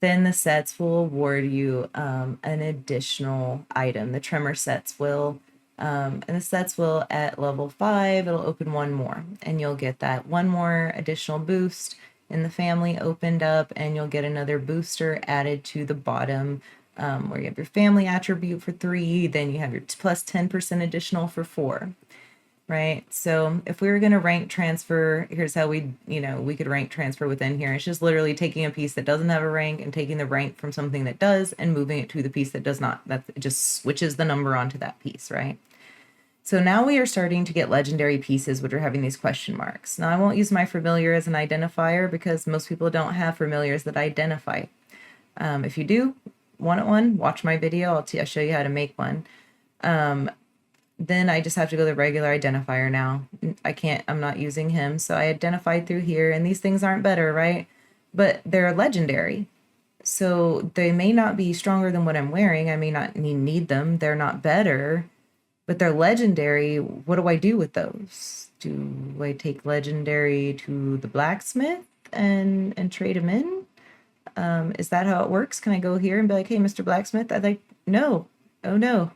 then the sets will award you an additional item. The tremor sets will, and the sets will at level 5, it'll open 1 more. And you'll get that 1 more additional boost in the family opened up, and you'll get another booster added to the bottom where you have your family attribute for 3, then you have your plus 10% additional for 4, right? So if we were going to rank transfer, here's how we could rank transfer within here. It's just literally taking a piece that doesn't have a rank and taking the rank from something that does and moving it to the piece that does not. That just switches the number onto that piece, right? So now we are starting to get legendary pieces, which are having these question marks. Now I won't use my familiar as an identifier because most people don't have familiars that identify. If you do, want one, watch my video. I'll show you how to make one. Then I just have to go the regular identifier now. I'm not using him. So I identified through here, and these things aren't better, right? But they're legendary. So they may not be stronger than what I'm wearing. I may not need them. They're not better, but they're legendary. What do I do with those? Do I take legendary to the blacksmith and trade them in? Is that how it works? Can I go here and be like, hey, Mr. Blacksmith? I'd like, no. Oh, no.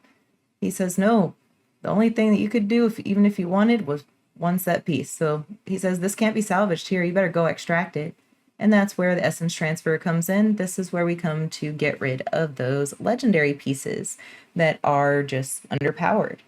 He says, no. The only thing that you could do, even if you wanted, was 1 set piece. So he says, this can't be salvaged here. You better go extract it. And that's where the essence transfer comes in. This is where we come to get rid of those legendary pieces that are just underpowered.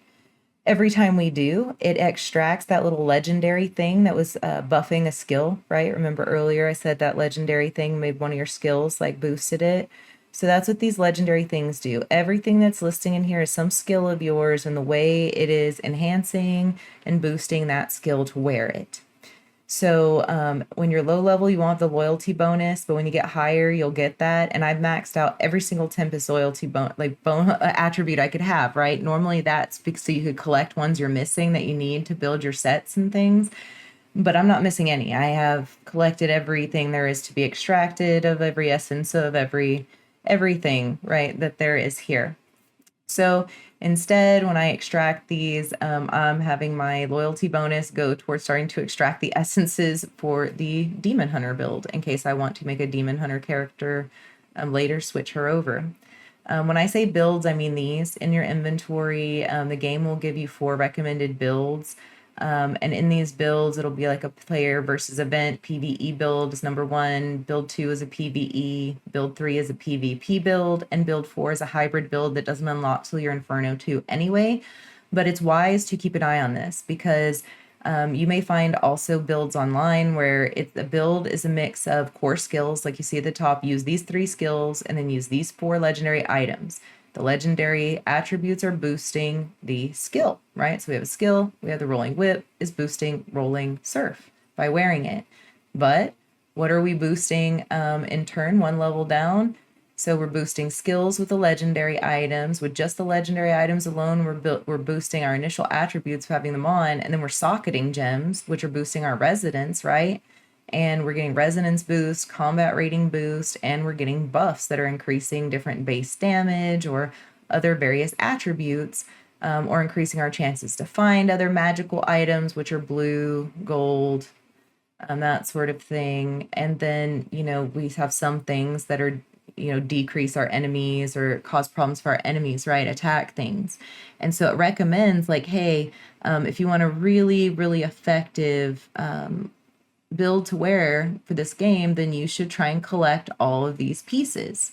Every time we do, it extracts that little legendary thing that was buffing a skill, right? Remember earlier I said that legendary thing made one of your skills, like boosted it. So that's what these legendary things do. Everything that's listing in here is some skill of yours and the way it is enhancing and boosting that skill to wear it. So when you're low level, you won't have the loyalty bonus, but when you get higher, you'll get that. And I've maxed out every single Tempest loyalty attribute I could have, right? Normally that's because so you could collect ones you're missing that you need to build your sets and things. But I'm not missing any. I have collected everything there is to be extracted of every essence of everything, right, that there is here. So instead, when I extract these, I'm having my loyalty bonus go towards starting to extract the essences for the Demon Hunter build in case I want to make a Demon Hunter character later, switch her over. When I say builds, I mean these. In your inventory, the game will give you 4 recommended builds. And in these builds, it'll be like a player versus event. PvE build is number 1, build 2 is a PvE, build 3 is a PvP build, and build 4 is a hybrid build that doesn't unlock till your Inferno 2 anyway. But it's wise to keep an eye on this because you may find also builds online where the build is a mix of core skills, like you see at the top, use these 3 skills and then use these 4 legendary items. The legendary attributes are boosting the skill, right? So we have a skill, we have the rolling whip is boosting rolling surf by wearing it. But what are we boosting in turn 1 level down? So we're boosting skills with the legendary items. With just the legendary items alone, we're boosting our initial attributes, having them on, and then we're socketing gems, which are boosting our resonance, right? And we're getting resonance boost, combat rating boost, and we're getting buffs that are increasing different base damage or other various attributes, or increasing our chances to find other magical items, which are blue, gold, that sort of thing. And then, we have some things that are, decrease our enemies or cause problems for our enemies, right? Attack things. And so it recommends, like, hey, if you want a really, really effective build to wear for this game, then you should try and collect all of these pieces.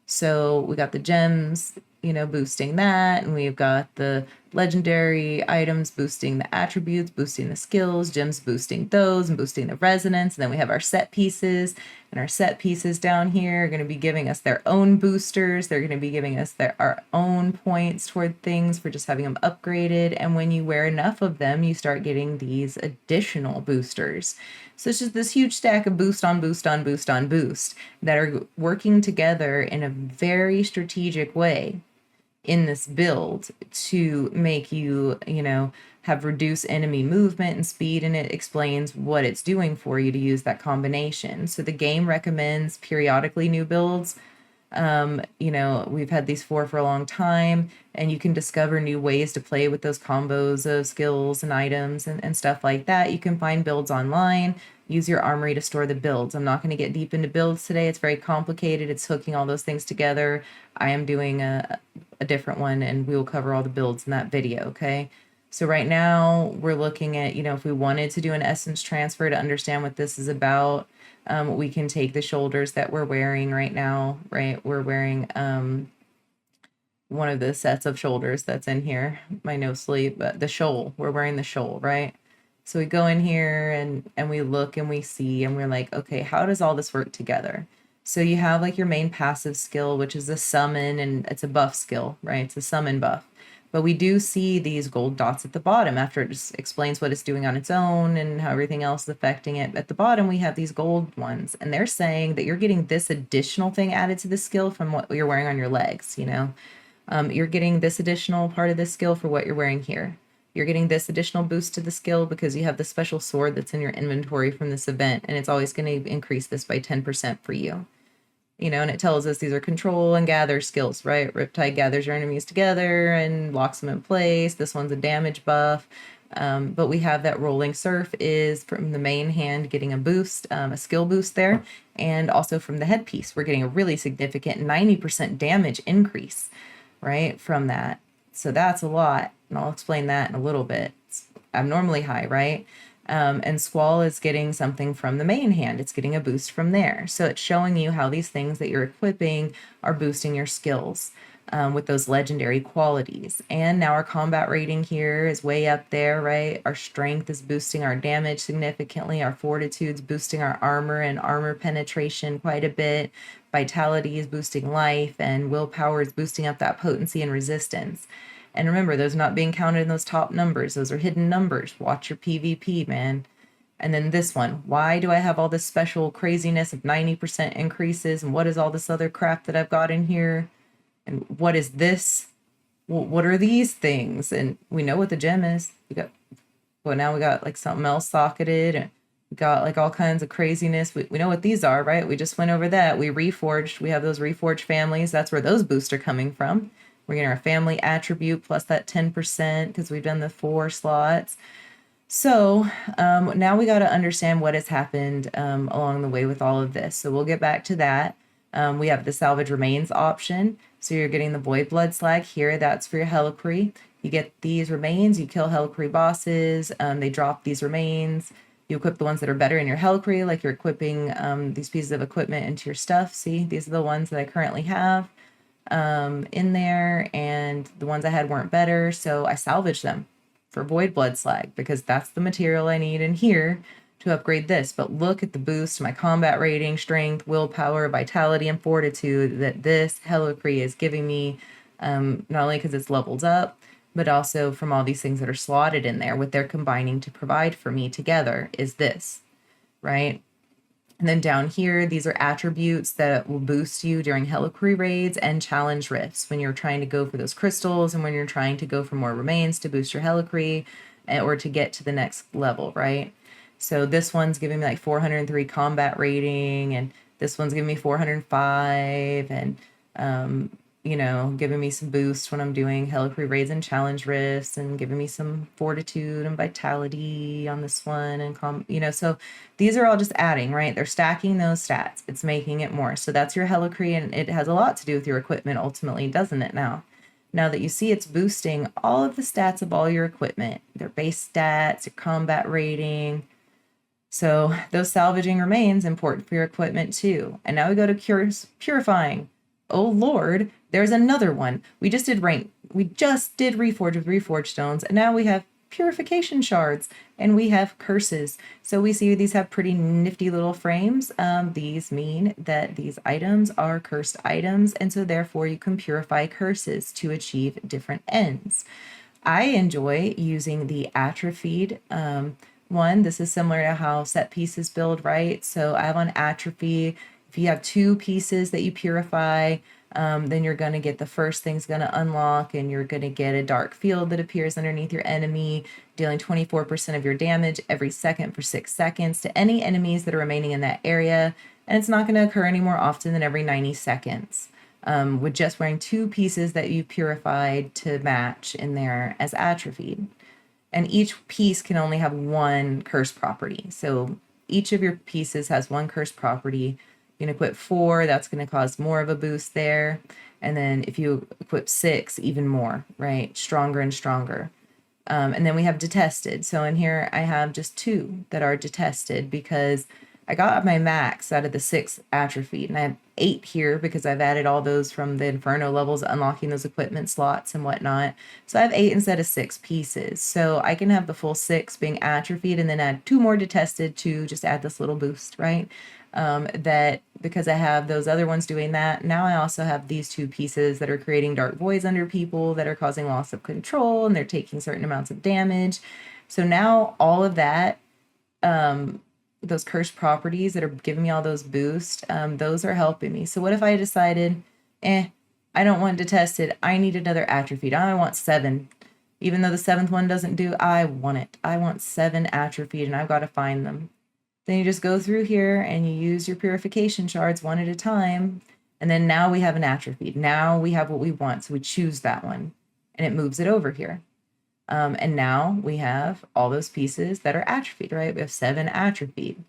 So we got the gems, boosting that, and we've got the legendary items boosting the attributes, boosting the skills, gems boosting those and boosting the resonance. And then we have our set pieces, and our set pieces down here are going to be giving us their own boosters. They're going to be giving us our own points toward things for just having them upgraded. And when you wear enough of them, you start getting these additional boosters. So it's just this huge stack of boost on boost on boost on boost that are working together in a very strategic way in this build to make you, have reduced enemy movement and speed, and it explains what it's doing for you to use that combination. So the game recommends periodically new builds. We've had these for a long time, and you can discover new ways to play with those combos of skills and items and stuff like that. You can find builds online. Use your armory to store the builds. I'm not going to get deep into builds today. It's very complicated. It's hooking all those things together. I am doing a different one, and we will cover all the builds in that video, okay? So right now we're looking at, if we wanted to do an essence transfer to understand what this is about, we can take the shoulders that we're wearing right now, right? We're wearing one of the sets of shoulders that's in here, my no sleep, but the shoal, we're wearing the shoal, right? So we go in here and we look and we see, and we're like, okay, how does all this work together? So you have like your main passive skill, which is a summon, and it's a buff skill, right? It's a summon buff. But we do see these gold dots at the bottom after it just explains what it's doing on its own and how everything else is affecting it. At the bottom, we have these gold ones, and they're saying that you're getting this additional thing added to the skill from what you're wearing on your legs, You're getting this additional part of the skill for what you're wearing here. You're getting this additional boost to the skill because you have the special sword that's in your inventory from this event, and it's always going to increase this by 10% for you. And it tells us these are control and gather skills, right? Riptide gathers your enemies together and locks them in place. This one's a damage buff. But we have that rolling surf is from the main hand getting a boost, a skill boost there. And also from the headpiece, we're getting a really significant 90% damage increase, right? From that. So that's a lot. And I'll explain that in a little bit. It's abnormally high, right? And Squall is getting something from the main hand. It's getting a boost from there. So it's showing you how these things that you're equipping are boosting your skills with those legendary qualities. And now our combat rating here is way up there, right? Our strength is boosting our damage significantly. Our fortitude's boosting our armor and armor penetration quite a bit. Vitality is boosting life, and willpower is boosting up that potency and resistance. And remember, those are not being counted in those top numbers. Those are hidden numbers. Watch your PvP, man. And then this one. Why do I have all this special craziness of 90% increases? And what is all this other crap that I've got in here? And what is this? Well, what are these things? And we know what the gem is. Now we got like something else socketed. And we got like all kinds of craziness. We know what these are, right? We just went over that. We reforged. We have those reforged families. That's where those boosts are coming from. We're getting our family attribute plus that 10% because we've done the 4 slots. So now we got to understand what has happened along the way with all of this. So we'll get back to that. We have the salvage remains option. So you're getting the void blood slag here. That's for your Helicry. You get these remains. You kill Helicry bosses. They drop these remains. You equip the ones that are better in your Helicry, like you're equipping these pieces of equipment into your stuff. See, these are the ones that I currently have in there, and the ones I had weren't better, so I salvaged them for void blood slag because that's the material I need in here to upgrade this. But look at the boost to my combat rating, strength, willpower, vitality, and fortitude that this Helicry is giving me, not only because it's leveled up, but also from all these things that are slotted in there. What they're combining to provide for me together is this, right? And then down here, these are attributes that will boost you during Reliquary raids and challenge rifts when you're trying to go for those crystals and when you're trying to go for more remains to boost your Reliquary or to get to the next level, right? So this one's giving me like 403 combat rating, and this one's giving me 405, and you know, giving me some boost when I'm doing Reliquary raids and challenge rifts, and giving me some fortitude and vitality on this one, and you know, so these are all just adding, right? They're stacking those stats. It's making it more. So that's your Reliquary, and it has a lot to do with your equipment ultimately, doesn't it now? Now that you see it's boosting all of the stats of all your equipment, their base stats, your combat rating. So those salvaging remains important for your equipment too. And now we go to purifying. Oh Lord, there's another one. We just did Reforge with Reforged stones, and now we have purification shards, and we have curses. So we see these have pretty nifty little frames. These mean that these items are cursed items, and so therefore you can purify curses to achieve different ends. I enjoy using the atrophied one. This is similar to how set pieces build, right? So I have on atrophy. If you have 2 pieces that you purify, then you're going to get the first thing's going to unlock, and you're going to get a dark field that appears underneath your enemy, dealing 24% of your damage every second for 6 seconds to any enemies that are remaining in that area. And it's not going to occur any more often than every 90 seconds. With just wearing 2 pieces that you purified to match in there as atrophied. And each piece can only have 1 curse property. So each of your pieces has 1 curse property. You can equip 4, that's going to cause more of a boost there. And then if you equip 6, even more, right? Stronger and stronger. And then we have detested. So in here, I have just 2 that are detested because I got my max out of the 6 atrophied. And I have 8 here because I've added all those from the Inferno levels, unlocking those equipment slots and whatnot. So I have 8 instead of 6 pieces. So I can have the full 6 being atrophied and then add 2 more detested to just add this little boost, right? That because I have those other ones doing that, now I also have these 2 pieces that are creating dark voids under people that are causing loss of control, and they're taking certain amounts of damage. So now all of that, those cursed properties that are giving me all those boosts, those are helping me. So what if I decided, I don't want detested, I need another atrophied, I want 7. Even though the 7th one doesn't do, I want it. I want 7 atrophied, and I've got to find them. Then you just go through here and you use your purification shards 1 at a time. And then now we have an atrophied. Now we have what we want. So we choose that one and it moves it over here. And now we have all those pieces that are atrophied, right? We have 7 atrophied.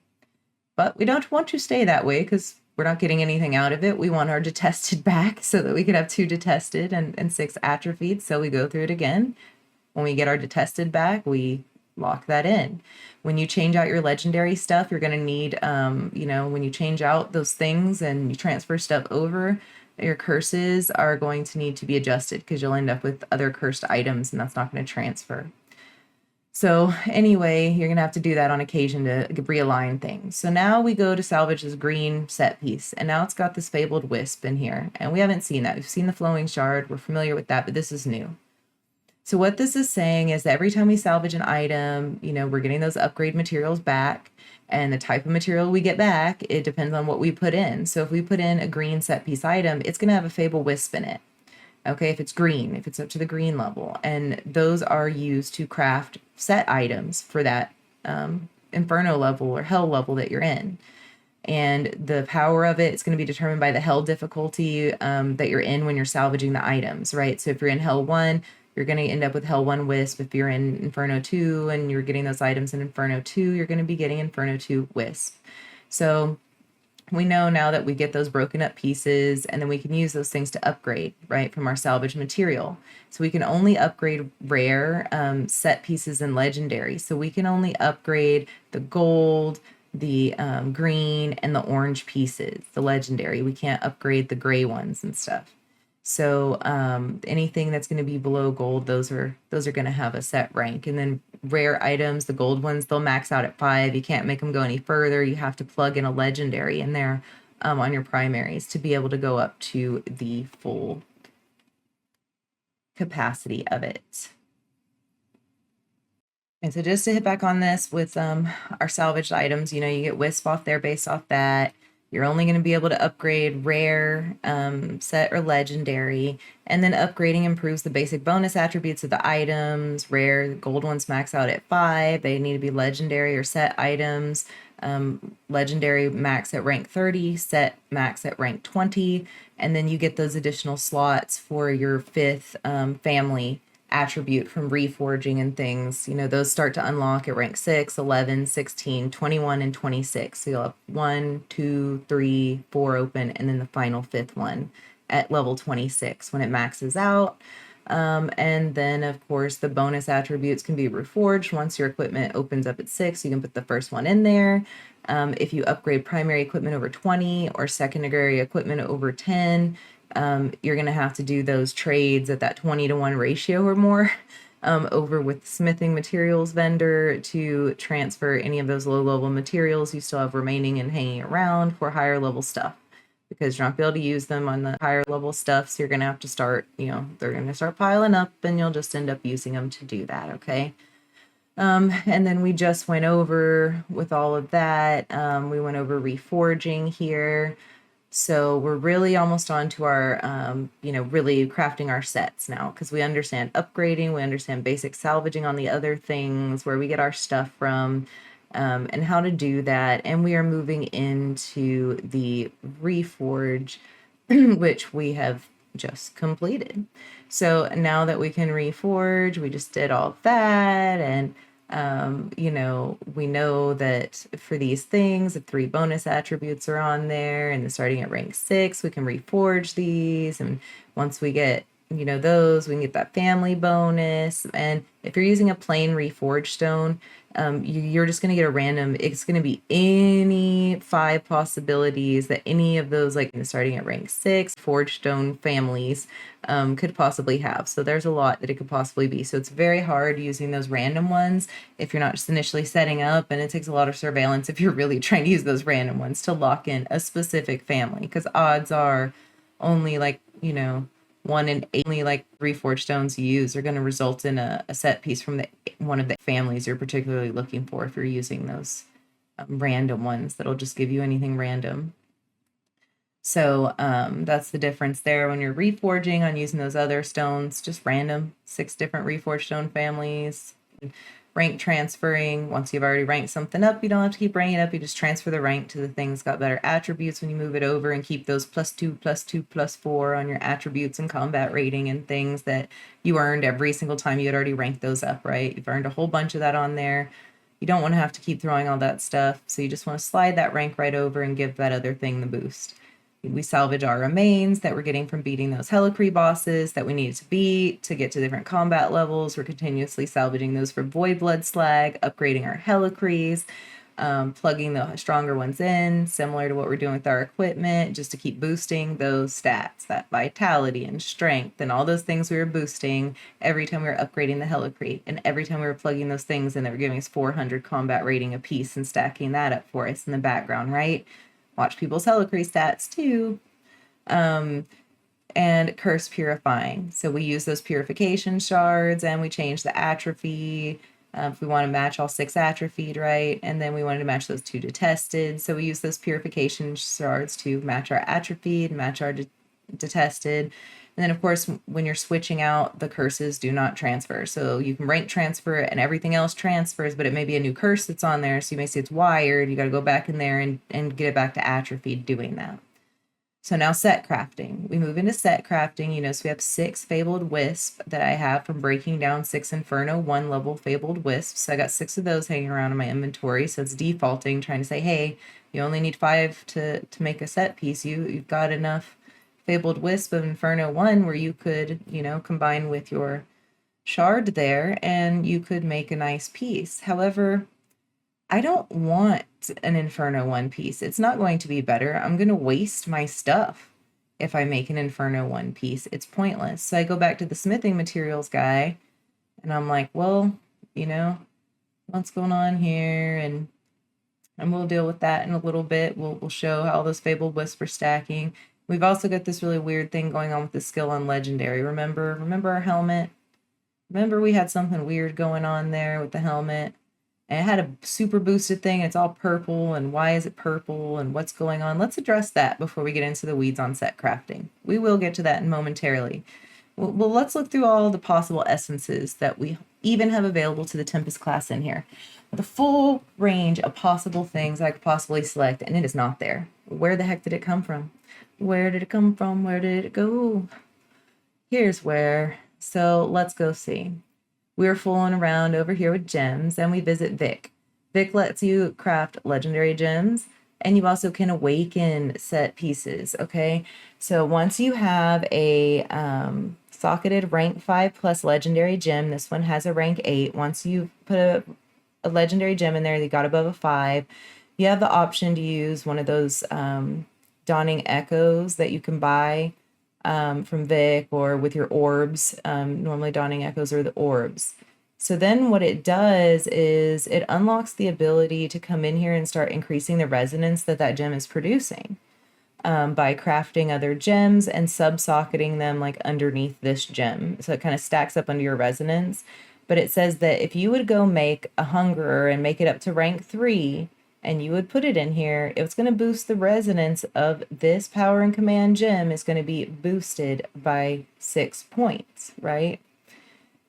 But we don't want to stay that way because we're not getting anything out of it. We want our detested back so that we could have 2 detested and 6 atrophied. So we go through it again. When we get our detested back, we lock that in. When you change out your legendary stuff, you're going to need, you know, when you change out those things and you transfer stuff over, your curses are going to need to be adjusted because you'll end up with other cursed items and that's not going to transfer. So anyway, you're going to have to do that on occasion to realign things. So now we go to salvage this green set piece, and now it's got this Fabeled Wisp in here, and we haven't seen that. We've seen the Flowing Shard. We're familiar with that, but this is new. So what this is saying is that every time we salvage an item, you know, we're getting those upgrade materials back, and the type of material we get back, it depends on what we put in. So if we put in a green set piece item, it's going to have a Fabeled Wisp in it. Okay, if it's green, if it's up to the green level, and those are used to craft set items for that Inferno level or Hell level that you're in. And the power of it is going to be determined by the Hell difficulty that you're in when you're salvaging the items, right? So if you're in Hell 1, you're going to end up with Hell 1 Wisp. If you're in Inferno 2 and you're getting those items in Inferno 2, you're going to be getting Inferno 2 Wisp. So we know now that we get those broken up pieces, and then we can use those things to upgrade, right, from our salvage material. So we can only upgrade rare set pieces and legendary. So we can only upgrade the gold, the green, and the orange pieces, the legendary. We can't upgrade the gray ones and stuff. So anything that's going to be below gold, those are going to have a set rank. And then rare items, the gold ones, they'll max out at 5. You can't make them go any further. You have to plug in a legendary in there on your primaries to be able to go up to the full capacity of it. And so just to hit back on this with our salvaged items, you get wisp off there based off that. You're only going to be able to upgrade rare, set, or legendary. And then upgrading improves the basic bonus attributes of the items. Rare, gold ones max out at 5. They need to be legendary or set items. Legendary max at rank 30, set max at rank 20. And then you get those additional slots for your 5th family attribute from reforging and things. Those start to unlock at rank 6, 11, 16, 21, and 26. So you'll have 1, 2, 3, 4 open, and then the final 5th one at level 26 when it maxes out. And then, of course, the bonus attributes can be reforged. Once your equipment opens up at 6, you can put the first one in there. If you upgrade primary equipment over 20 or secondary equipment over 10, you're going to have to do those trades at that 20-to-1 ratio or more over with the smithing materials vendor to transfer any of those low-level materials you still have remaining and hanging around for higher level stuff, because you're not going to be able to use them on the higher level stuff. So you're going to have to start, they're going to start piling up and you'll just end up using them to do that. Okay. And then we just went over with all of that. We went over reforging here. So we're really almost on to our, really crafting our sets now, because we understand upgrading, we understand basic salvaging on the other things, where we get our stuff from, and how to do that. And we are moving into the reforge, which we have just completed. So now that we can reforge, we just did all that, and we know that for these things, the 3 bonus attributes are on there, and starting at rank 6, we can reforge these. And once we get, those, we can get that family bonus. And if you're using a plain reforged stone, you're just going to get a random, it's going to be any 5 possibilities that any of those, like starting at rank 6 forged stone families could possibly have. So there's a lot that it could possibly be. So it's very hard using those random ones if you're not just initially setting up, and it takes a lot of surveillance if you're really trying to use those random ones to lock in a specific family, because odds are only 1 in 8, only 3 forged stones you use are going to result in a set piece from one of the families you're particularly looking for, if you're using those random ones that'll just give you anything random. So that's the difference there when you're reforging on using those other stones, just random 6 different reforged stone families. Rank transferring, once you've already ranked something up, you don't have to keep ranking it up. You just transfer the rank to the things got better attributes when you move it over, and keep those +2, +2, +4 on your attributes and combat rating and things that you earned every single time you had already ranked those up, right? You've earned a whole bunch of that on there. You don't want to have to keep throwing all that stuff, so you just want to slide that rank right over and give that other thing the boost. We salvage our remains that we're getting from beating those Helicree bosses that we needed to beat to get to different combat levels. We're continuously salvaging those for Void Blood Slag, upgrading our Helicrees, plugging the stronger ones in, similar to what we're doing with our equipment, just to keep boosting those stats, that vitality and strength and all those things we were boosting every time we were upgrading the Helicree. And every time we were plugging those things in, they were giving us 400 combat rating apiece and stacking that up for us in the background, right? Watch people's Helicree stats too. And curse purifying. So we use those purification shards, and we change the atrophy. If we want to match all 6 atrophied, right? And then we wanted to match those 2 detested. So we use those purification shards to match our atrophied, match our detested. And then, of course, when you're switching out, the curses do not transfer. So you can rank transfer it and everything else transfers, but it may be a new curse that's on there. So you may see it's wired. You got to go back in there and get it back to atrophy doing that. So now set crafting. We move into set crafting. So we have 6 Fabeled Wisps that I have from breaking down 6 Inferno 1 level Fabeled Wisps. So I got 6 of those hanging around in my inventory. So it's defaulting, trying to say, hey, you only need 5 to make a set piece. You've got enough Fabled Wisp of Inferno 1 where you could, combine with your shard there and you could make a nice piece. However, I don't want an Inferno 1 piece. It's not going to be better. I'm going to waste my stuff if I make an Inferno 1 piece. It's pointless. So I go back to the smithing materials guy and I'm like, well, what's going on here? And we'll deal with that in a little bit. We'll show how those Fabled Wisps are stacking. We've also got this really weird thing going on with the skill on Legendary. Remember our helmet? Remember we had something weird going on there with the helmet? And it had a super boosted thing. It's all purple. And why is it purple? And what's going on? Let's address that before we get into the weeds on set crafting. We will get to that momentarily. Well, let's look through all the possible essences that we even have available to the Tempest class in here. The full range of possible things I could possibly select, and it is not there. Where the heck did it come from? Where did it come from? Where did it go? Here's where. So let's go see. We're fooling around over here with gems, and we visit Vic. Vic lets you craft legendary gems, and you also can awaken set pieces, okay? So once you have a socketed rank 5 plus legendary gem, this one has a rank 8. Once you put a legendary gem in there that got above a 5, you have the option to use one of those Dawning Echoes that you can buy from Vic or with your orbs. Normally Dawning Echoes are the orbs. So then what it does is it unlocks the ability to come in here and start increasing the resonance that that gem is producing by crafting other gems and sub-socketing them like underneath this gem. So it kind of stacks up under your resonance. But it says that if you would go make a Hungerer and make it up to rank 3, and you would put it in here, it's going to boost the resonance of this power and command gem is going to be boosted by 6 points, right?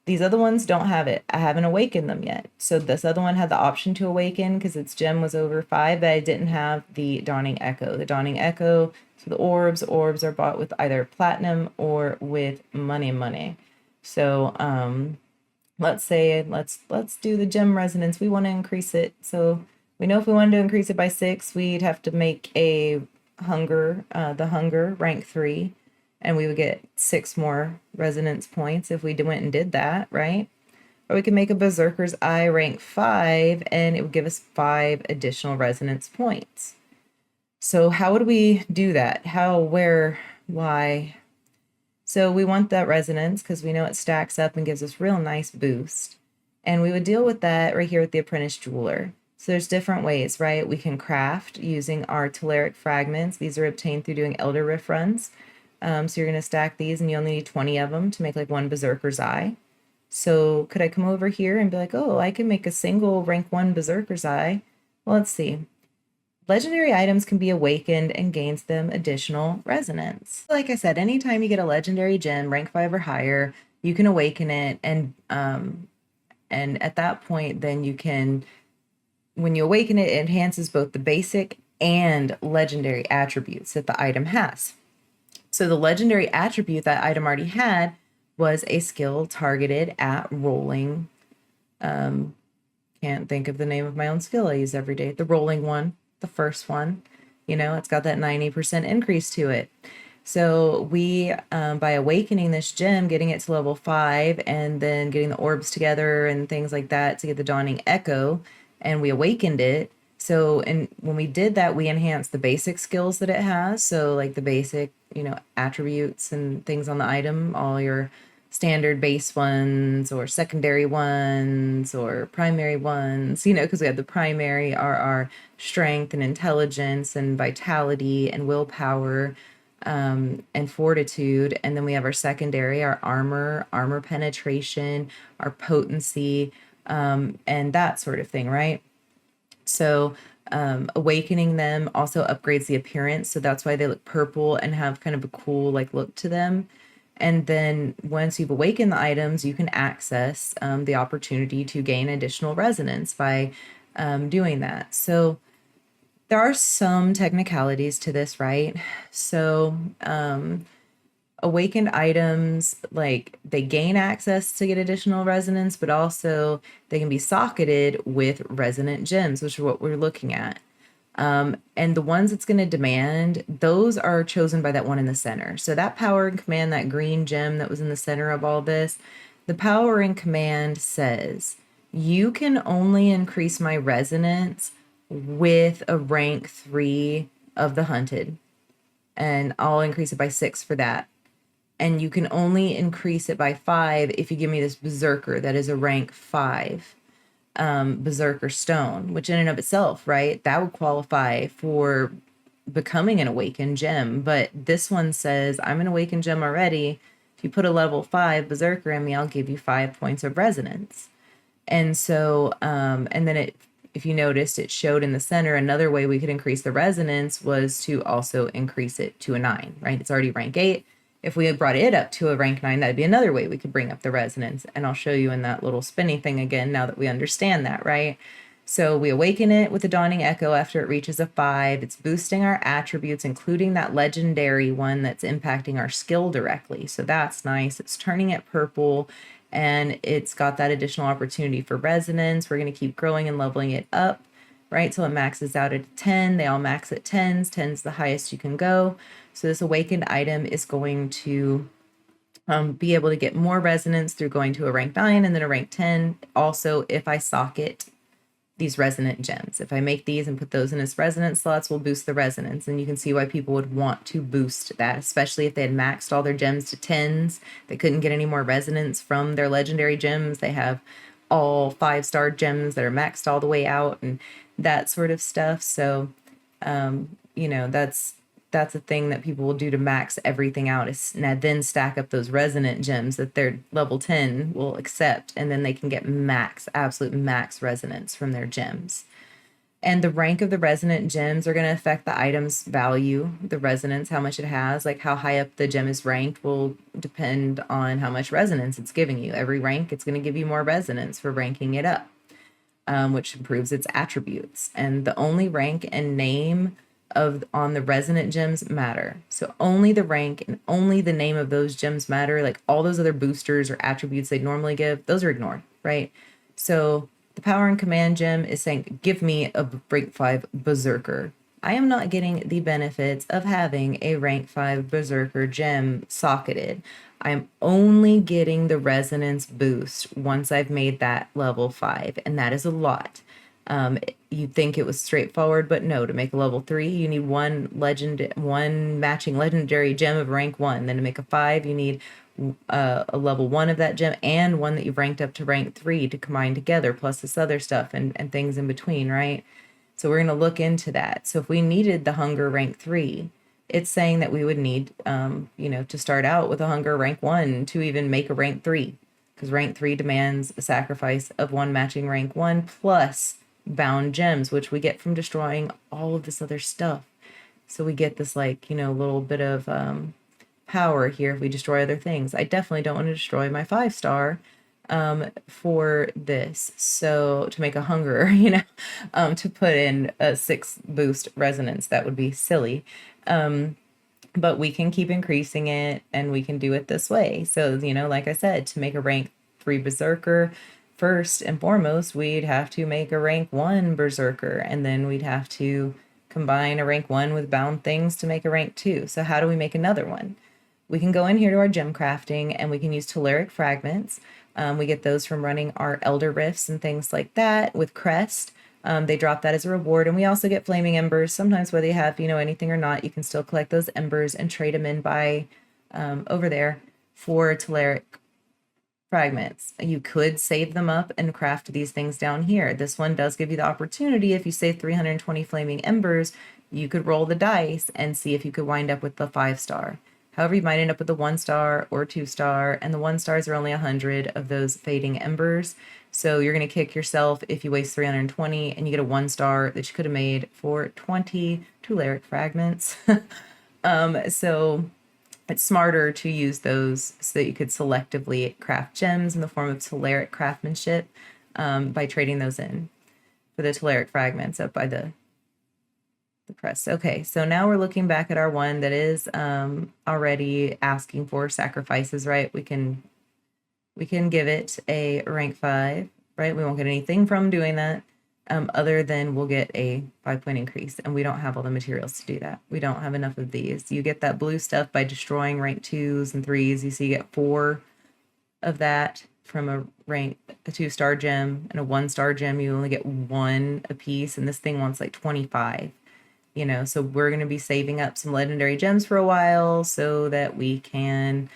These other ones don't have it. I haven't awakened them yet. So this other one had the option to awaken because its gem was over 5, but I didn't have the Dawning Echo. The Dawning Echo, so the orbs are bought with either platinum or with money. So let's say let's do the gem resonance. We want to increase it. So we know if we wanted to increase it by 6, we'd have to make a the hunger rank 3. And we would get 6 more resonance points if we went and did that, right? Or we could make a Berserker's Eye rank 5, and it would give us 5 additional resonance points. So how would we do that? How, where, why? So we want that resonance because we know it stacks up and gives us real nice boost. And we would deal with that right here with the Apprentice Jeweler. So there's different ways, right? We can craft using our Tulleric fragments. These are obtained through doing Elder Rift runs. So you're going to stack these and you only need 20 of them to make like one Berserker's Eye. So could I come over here and be like, oh, I can make a single rank 1 Berserker's Eye? Well, let's see. Legendary items can be awakened and gains them additional resonance. Like I said, anytime you get a legendary gem, rank 5 or higher, you can awaken it. And at that point, then you can, when you awaken it, it enhances both the basic and legendary attributes that the item has. So the legendary attribute that item already had was a skill targeted at rolling. Can't think of the name of my own skill I use every day. The rolling one, the first one, you know, it's got that 90% increase to it. So we, by awakening this gem, getting it to level 5, and then getting the orbs together and things like that to get the Dawning Echo, and we awakened it. So, and when we did that, we enhanced the basic skills that it has. So like the basic, you know, attributes and things on the item, all your standard base ones or secondary ones or primary ones, you know, because we have the primary are our strength and intelligence and vitality and willpower and fortitude. And then we have our secondary, our armor penetration, our potency, and that sort of thing, right? So awakening them also upgrades the appearance. So that's why they look purple and have kind of a cool like look to them. And then once you've awakened the items, you can access the opportunity to gain additional resonance by doing that. So there are some technicalities to this, right? So awakened items, like they gain access to get additional resonance, but also they can be socketed with resonant gems, which is what we're looking at. And the ones it's going to demand, those are chosen by that one in the center. So that power and command, that green gem that was in the center of all this, the power and command says, you can only increase my resonance with a rank 3 of the hunted. And I'll increase it by 6 for that. And you can only increase it by 5 if you give me this Berserker that is a rank 5 Berserker Stone, which in and of itself, right, that would qualify for becoming an awakened gem. But this one says, I'm an awakened gem already. if you put a level 5 Berserker in me, I'll give you 5 points of resonance. And so, and then if you noticed, it showed in the center another way we could increase the resonance was to also increase it to a 9, right? It's already rank 8. If we had brought it up to a rank 9, that'd be another way we could bring up the resonance. And I'll show you in that little spinny thing again now that we understand that, right? So we awaken it with the Dawning Echo after it reaches a 5. It's boosting our attributes, including that legendary one that's impacting our skill directly. So that's nice. It's turning it purple, and it's got that additional opportunity for resonance. We're going to keep growing and leveling it up, right? Till it maxes out at 10. They all max at 10s. 10's the highest you can go. So this awakened item is going to be able to get more resonance through going to a rank 9 and then a rank 10. Also, if I socket these resonant gems, if I make these and put those in as resonance slots, will boost the resonance. And you can see why people would want to boost that, especially if they had maxed all their gems to 10s. They couldn't get any more resonance from their legendary gems. They have all 5-star gems that are maxed all the way out and that sort of stuff. So, you know, that's a thing that people will do to max everything out, is then stack up those resonant gems that their level 10 will accept, and then they can get absolute max resonance from their gems. And the rank of the resonant gems are going to affect the item's value, the resonance, how much it has. Like how high up the gem is ranked will depend on how much resonance it's giving you. Every rank, it's going to give you more resonance for ranking it up, which improves its attributes. And the only rank and name on the resonant gems matter. So only the rank and only the name of those gems matter. Like all those other boosters or attributes they normally give, those are ignored, right? So the power and command gem is saying, give me a rank 5 Berserker. I am not getting the benefits of having a rank 5 Berserker gem socketed. I'm only getting the resonance boost once I've made that level 5, and that is a lot. You'd think it was straightforward, but no. To make a level 3, you need one matching legendary gem of rank 1. Then to make a 5, you need a level 1 of that gem and one that you've ranked up to rank 3 to combine together, plus this other stuff and things in between, right? So we're going to look into that. So if we needed the hunger rank 3, it's saying that we would need, to start out with a hunger rank 1 to even make a rank 3, because rank 3 demands a sacrifice of one matching rank 1 plus bound gems, which we get from destroying all of this other stuff. So we get this little bit of power here if we destroy other things. I definitely don't want to destroy my 5-star for this. So to make a hunger, to put in a 6 boost resonance, that would be silly. But we can keep increasing it, and we can do it this way. So, like I said, to make a rank 3 Berserker, first and foremost, we'd have to make a rank 1 Berserker, and then we'd have to combine a rank 1 with bound things to make a rank 2. So how do we make another one? We can go in here to our gem crafting, and we can use Tulleric fragments. We get those from running our Elder Rifts and things like that with Crest. They drop that as a reward, and we also get flaming embers. Sometimes whether you have, anything or not, you can still collect those embers and trade them in by over there for Tulleric fragments. You could save them up and craft these things down here. This one does give you the opportunity, if you save 320 flaming embers, you could roll the dice and see if you could wind up with the 5-star. However, you might end up with the 1-star or 2-star, and the 1-stars are only 100 of those fading embers. So you're going to kick yourself if you waste 320 and you get a 1-star that you could have made for 20 Tulleric fragments. So it's smarter to use those so that you could selectively craft gems in the form of Tulleric craftsmanship by trading those in for the Tulleric fragments up by the crest. Okay, so now we're looking back at our one that is already asking for sacrifices, right? We can give it a rank 5, right? We won't get anything from doing that other than we'll get a 5-point increase, and we don't have all the materials to do that. We don't have enough of these. You get that blue stuff by destroying rank 2s and 3s. You see you get 4 of that from a 2-star gem, and a 1-star gem you only get 1 a piece, and this thing wants like 25. So we're going to be saving up some legendary gems for a while so that we can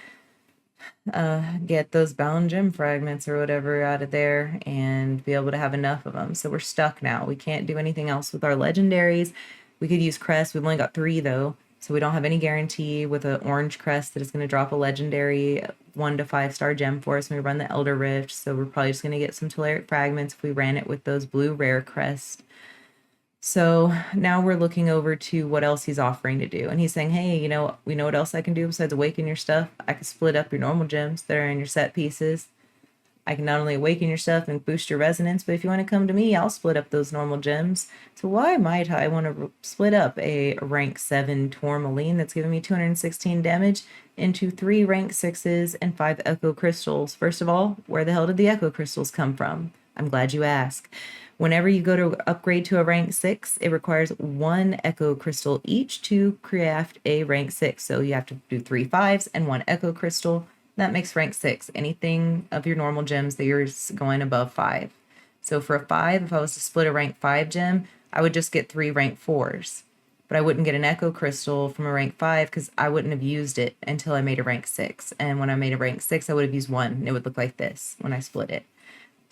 get those bound gem fragments or whatever out of there and be able to have enough of them. So we're stuck now. We can't do anything else with our legendaries. We could use Crest. We've only got 3 though. So we don't have any guarantee with an orange crest that it's going to drop a legendary 1 to 5 star gem for us when we run the Elder Rift. So we're probably just going to get some Tulleric fragments if we ran it with those blue rare crests. So now we're looking over to what else he's offering to do. And he's saying, hey, you know what else I can do besides awaken your stuff? I can split up your normal gems that are in your set pieces. I can not only awaken your stuff and boost your resonance, but if you want to come to me, I'll split up those normal gems. So why might I want to split up a rank 7 Tourmaline that's giving me 216 damage into 3 rank 6s and 5 Echo Crystals? First of all, where the hell did the Echo Crystals come from? I'm glad you asked. Whenever you go to upgrade to a rank 6, it requires 1 Echo Crystal each to craft a rank 6. So you have to do 3 5s and 1 Echo Crystal. That makes rank 6. Anything of your normal gems that you're going above 5. So for a 5, if I was to split a rank 5 gem, I would just get 3 rank 4s. But I wouldn't get an Echo Crystal from a rank 5 because I wouldn't have used it until I made a rank 6. And when I made a rank 6, I would have used 1. And it would look like this when I split it.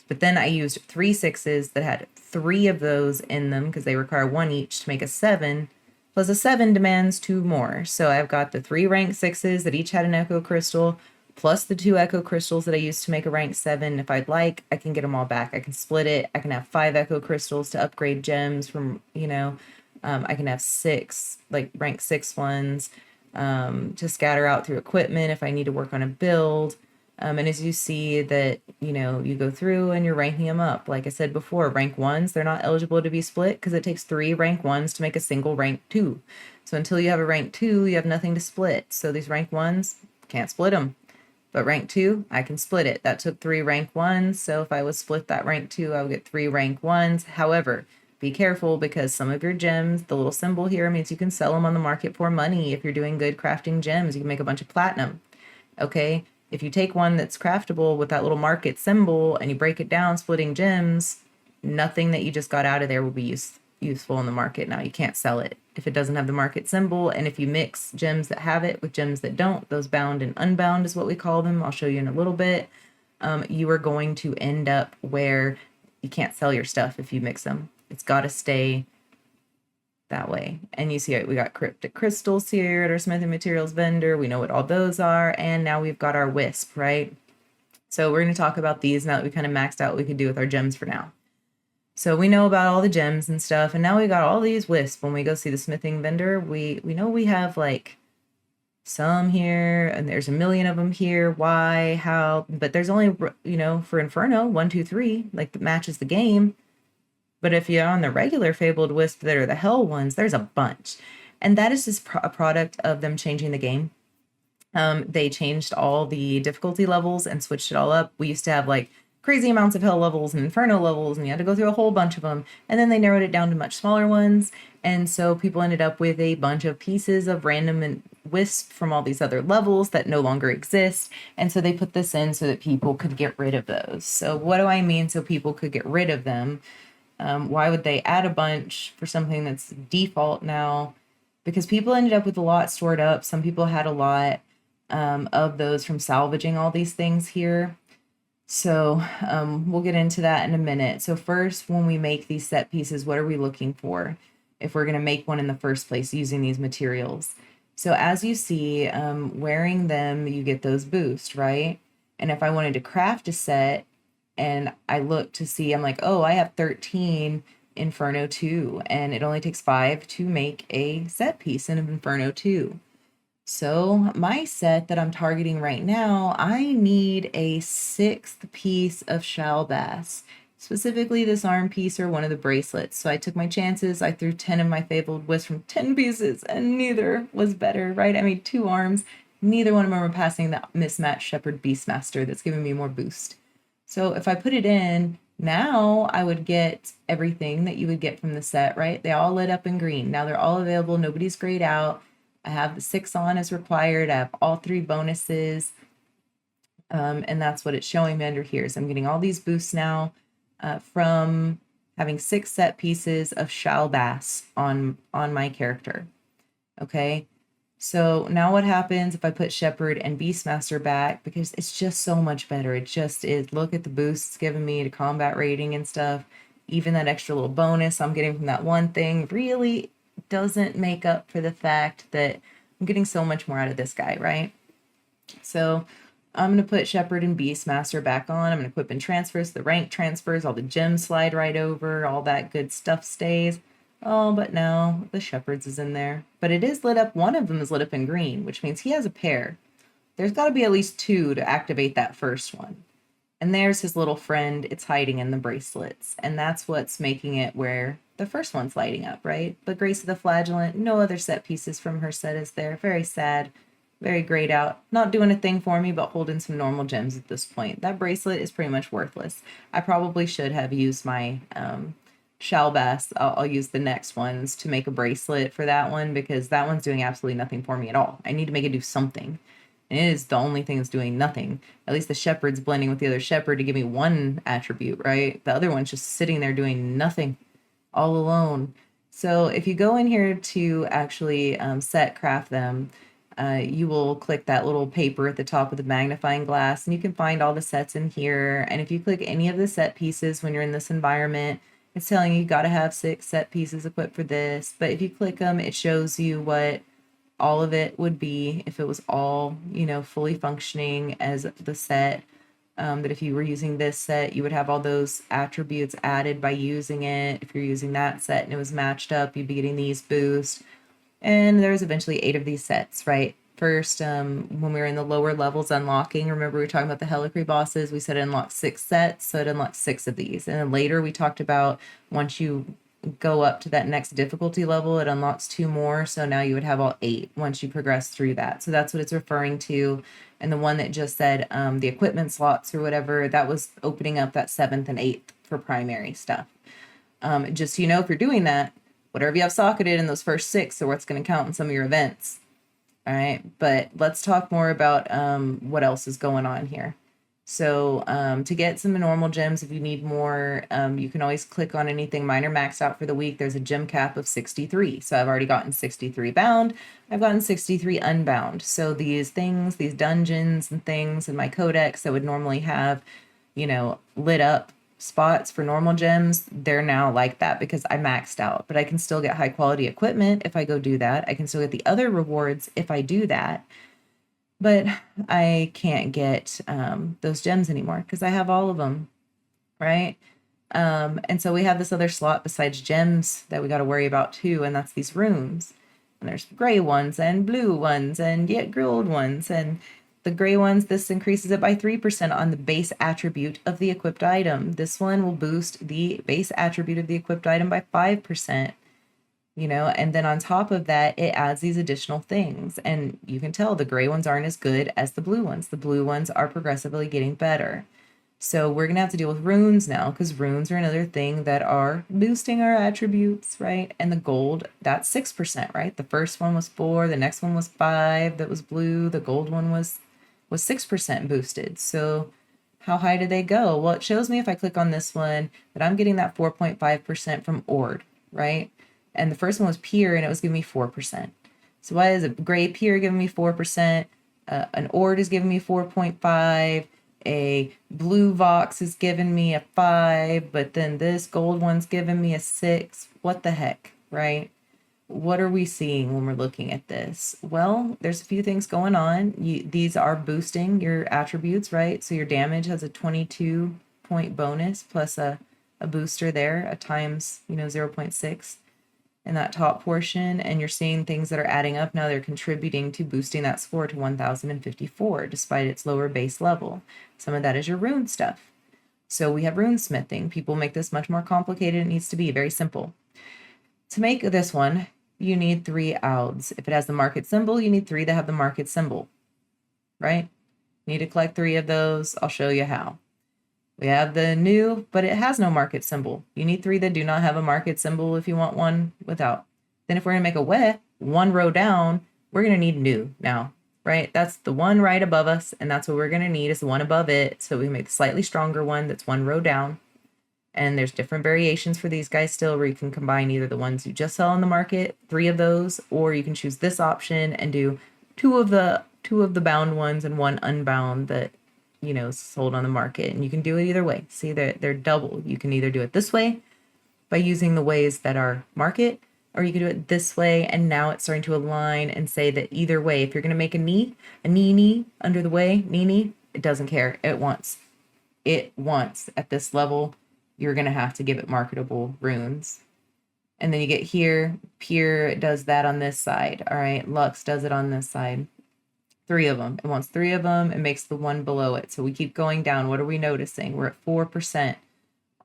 But then I used 3 6s that had 3 of those in them because they require 1 each to make a 7. Plus a 7 demands 2 more. So I've got the 3 rank 6s that each had an Echo Crystal, plus the 2 Echo Crystals that I used to make a rank 7. If I'd like, I can get them all back. I can split it. I can have 5 Echo Crystals to upgrade gems from, I can have 6, like rank 6 ones to scatter out through equipment if I need to work on a build. And as you see that, you go through and you're ranking them up. Like I said before, rank 1s, they're not eligible to be split because it takes 3 rank 1s to make a single rank 2. So until you have a rank 2, you have nothing to split. So these rank 1s, can't split them. But rank 2, I can split it. That took 3 rank 1s, so if I would split that rank 2, I would get 3 rank 1s. However, be careful because some of your gems, the little symbol here means you can sell them on the market for money. If you're doing good crafting gems, you can make a bunch of platinum. Okay? If you take one that's craftable with that little market symbol and you break it down, splitting gems, nothing that you just got out of there will be useful in the market. Now you can't sell it if it doesn't have the market symbol, and if you mix gems that have it with gems that don't, those bound and unbound is what we call them. I'll show you in a little bit. You are going to end up where you can't sell your stuff if you mix them. It's got to stay that way. And you see we got cryptic crystals here at our smithing materials vendor. We know what all those are, and now we've got our wisp, right? So we're going to talk about these now that we kind of maxed out what we could do with our gems for now. So we know about all the gems and stuff, and now we got all these wisps. When we go see the smithing vendor, we know we have like some here, and there's a million of them here. Why? How? But there's only, for Inferno, 1, 2, 3, like that matches the game. But if you're on the regular Fabled Wisp that are the hell ones, there's a bunch. And that is just a product of them changing the game. They changed all the difficulty levels and switched it all up. We used to have like crazy amounts of hell levels and inferno levels, and you had to go through a whole bunch of them. And then they narrowed it down to much smaller ones. And so people ended up with a bunch of pieces of random and wisp from all these other levels that no longer exist. And so they put this in so that people could get rid of those. So what do I mean so people could get rid of them? Why would they add a bunch for something that's default now? Because people ended up with a lot stored up. Some people had a lot of those from salvaging all these things here. So we'll get into that in a minute. So first, when we make these set pieces, what are we looking for if we're going to make one in the first place using these materials? So as you see, wearing them, you get those boosts, right? And if I wanted to craft a set and I look to see, I'm like, oh, I have 13 Inferno 2, and it only takes 5 to make a set piece in Inferno 2. So my set that I'm targeting right now, I need a 6th piece of Shalbass, specifically this arm piece or one of the bracelets. So I took my chances. I threw 10 of my Fabled Wisps from 10 pieces, and neither was better, right? I made 2 arms. Neither one of them are passing that mismatched Shepherd Beastmaster that's giving me more boost. So if I put it in, now I would get everything that you would get from the set, right? They all lit up in green. Now they're all available. Nobody's grayed out. I have the 6 on as required. I have all 3 bonuses. And that's what it's showing me under here. So I'm getting all these boosts now from having 6 set pieces of Shalbass on my character. Okay. So now what happens if I put Shepherd and Beastmaster back? Because it's just so much better. It just is. Look at the boosts it's giving me to combat rating and stuff. Even that extra little bonus I'm getting from that one thing really doesn't make up for the fact that I'm getting so much more out of this guy, right? So I'm going to put Shepherd and Beastmaster back on. I'm going to equip and transfers, the rank transfers, all the gems slide right over, all that good stuff stays. Oh, but no, the Shepherd's is in there. But it is lit up, one of them is lit up in green, which means he has a pair. There's got to be at least 2 to activate that first one. And there's his little friend, it's hiding in the bracelets. And that's what's making it where the first one's lighting up, right? But Grace of the Flagellant, no other set pieces from her set is there. Very sad. Very grayed out. Not doing a thing for me, but holding some normal gems at this point. That bracelet is pretty much worthless. I probably should have used my Shalbass. I'll use the next ones to make a bracelet for that one, because that one's doing absolutely nothing for me at all. I need to make it do something. And it is the only thing that's doing nothing. At least the Shepherd's blending with the other Shepherd to give me one attribute, right? The other one's just sitting there doing nothing all alone. So if you go in here to actually set craft them, you will click that little paper at the top of the magnifying glass, and you can find all the sets in here. And if you click any of the set pieces when you're in this environment, it's telling you got to have 6 set pieces equipped for this. But if you click them, it shows you what all of it would be if it was all, you know, fully functioning as the set. That if you were using this set, you would have all those attributes added by using it. If you're using that set and it was matched up, you'd be getting these boosts. And there's eventually 8 of these sets, right? First, when we were in the lower levels unlocking, remember we were talking about the Helicry bosses, we said it unlocked 6 sets, so it unlocked 6 of these. And then later we talked about once you go up to that next difficulty level, it unlocks 2 more, so now you would have all 8 once you progress through that. So that's what it's referring to. And the one that just said the equipment slots or whatever, that was opening up that 7th and 8th for primary stuff. Just so you know, if you're doing that, whatever you have socketed in those first 6 are what's going to count in some of your events. All right, but let's talk more about what else is going on here. So to get some normal gems, if you need more, you can always click on anything minor maxed out for the week. There's a gem cap of 63. So I've already gotten 63 bound. I've gotten 63 unbound. So these things, these dungeons and things in my codex that would normally have, you know, lit up spots for normal gems, they're now like that because I maxed out. But I can still get high quality equipment if I go do that. I can still get the other rewards if I do that. But I can't get those gems anymore because I have all of them, right? And so we have this other slot besides gems that we got to worry about too, and that's these runes. And there's gray ones and blue ones and yet gold ones. And the gray ones, this increases it by 3% on the base attribute of the equipped item. This one will boost the base attribute of the equipped item by 5%. You know, and then on top of that, it adds these additional things. And you can tell the gray ones aren't as good as the blue ones. The blue ones are progressively getting better. So we're going to have to deal with runes now, because runes are another thing that are boosting our attributes, right? And the gold, that's 6%, right? The first one was 4, the next one was 5, that was blue. The gold one was 6% boosted. So how high did they go? Well, it shows me if I click on this one that I'm getting that 4.5% from Ord, right? And the first one was pure, and it was giving me 4%. So why is a gray pure giving me 4%? An Ord is giving me 4.5. A blue Vox is giving me a 5. But then this gold one's giving me a 6. What the heck, right? What are we seeing when we're looking at this? Well, there's a few things going on. These are boosting your attributes, right? So your damage has a 22 point bonus plus a booster there, a times, 0.6. in that top portion, and you're seeing things that are adding up now. They're contributing to boosting that score to 1054 despite its lower base level. Some of that is your rune stuff. So we have rune smithing. People make this much more complicated. It needs to be very simple. To make this one, you need 3 ouds. If it has the market symbol, you need 3 that have the market symbol, right? You need to collect 3 of those. I'll show you how. We have the new, but it has no market symbol. You need 3 that do not have a market symbol if you want one without. Then if we're going to make a wet, 1 row down, we're going to need new now, right? That's the one right above us, and that's what we're going to need is the one above it. So we make a slightly stronger one that's 1 row down. And there's different variations for these guys still, where you can combine either the ones you just sell on the market, 3 of those, or you can choose this option and do 2 of the bound ones and 1 unbound that sold on the market. And you can do it either way. See, they're double. You can either do it this way by using the ways that are market, or you could do it this way, and now it's starting to align and say that either way, if you're going to make a knee under the way, knee, it doesn't care. It wants at this level, you're going to have to give it marketable runes. And then you get here, Pure does that on this side. All right, Lux does it on this side. 3 of them. It wants 3 of them. It makes the one below it. So we keep going down. What are we noticing? We're at 4%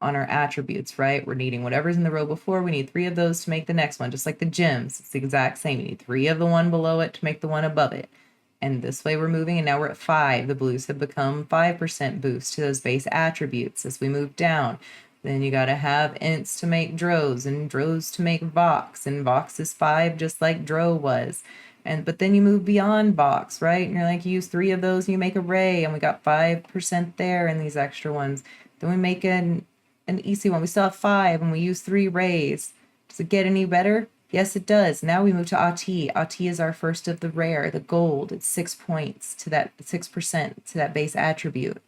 on our attributes, right? We're needing whatever's in the row before. We need 3 of those to make the next one, just like the gems. It's the exact same. You need 3 of the one below it to make the one above it. And this way we're moving, and now we're at 5. The blues have become 5% boost to those base attributes as we move down. Then you got to have ints to make drows, and drows to make vox, and vox is 5 just like drow was. But then you move beyond vox, right? And you're like, you use 3 of those and you make a ray, and we got 5% there in these extra ones. Then we make an easy one. We still have 5 and we use 3 rays. Does it get any better? Yes, it does. Now we move to Ati. Ati is our first of the rare, the gold. It's 6 points to that 6% to that base attribute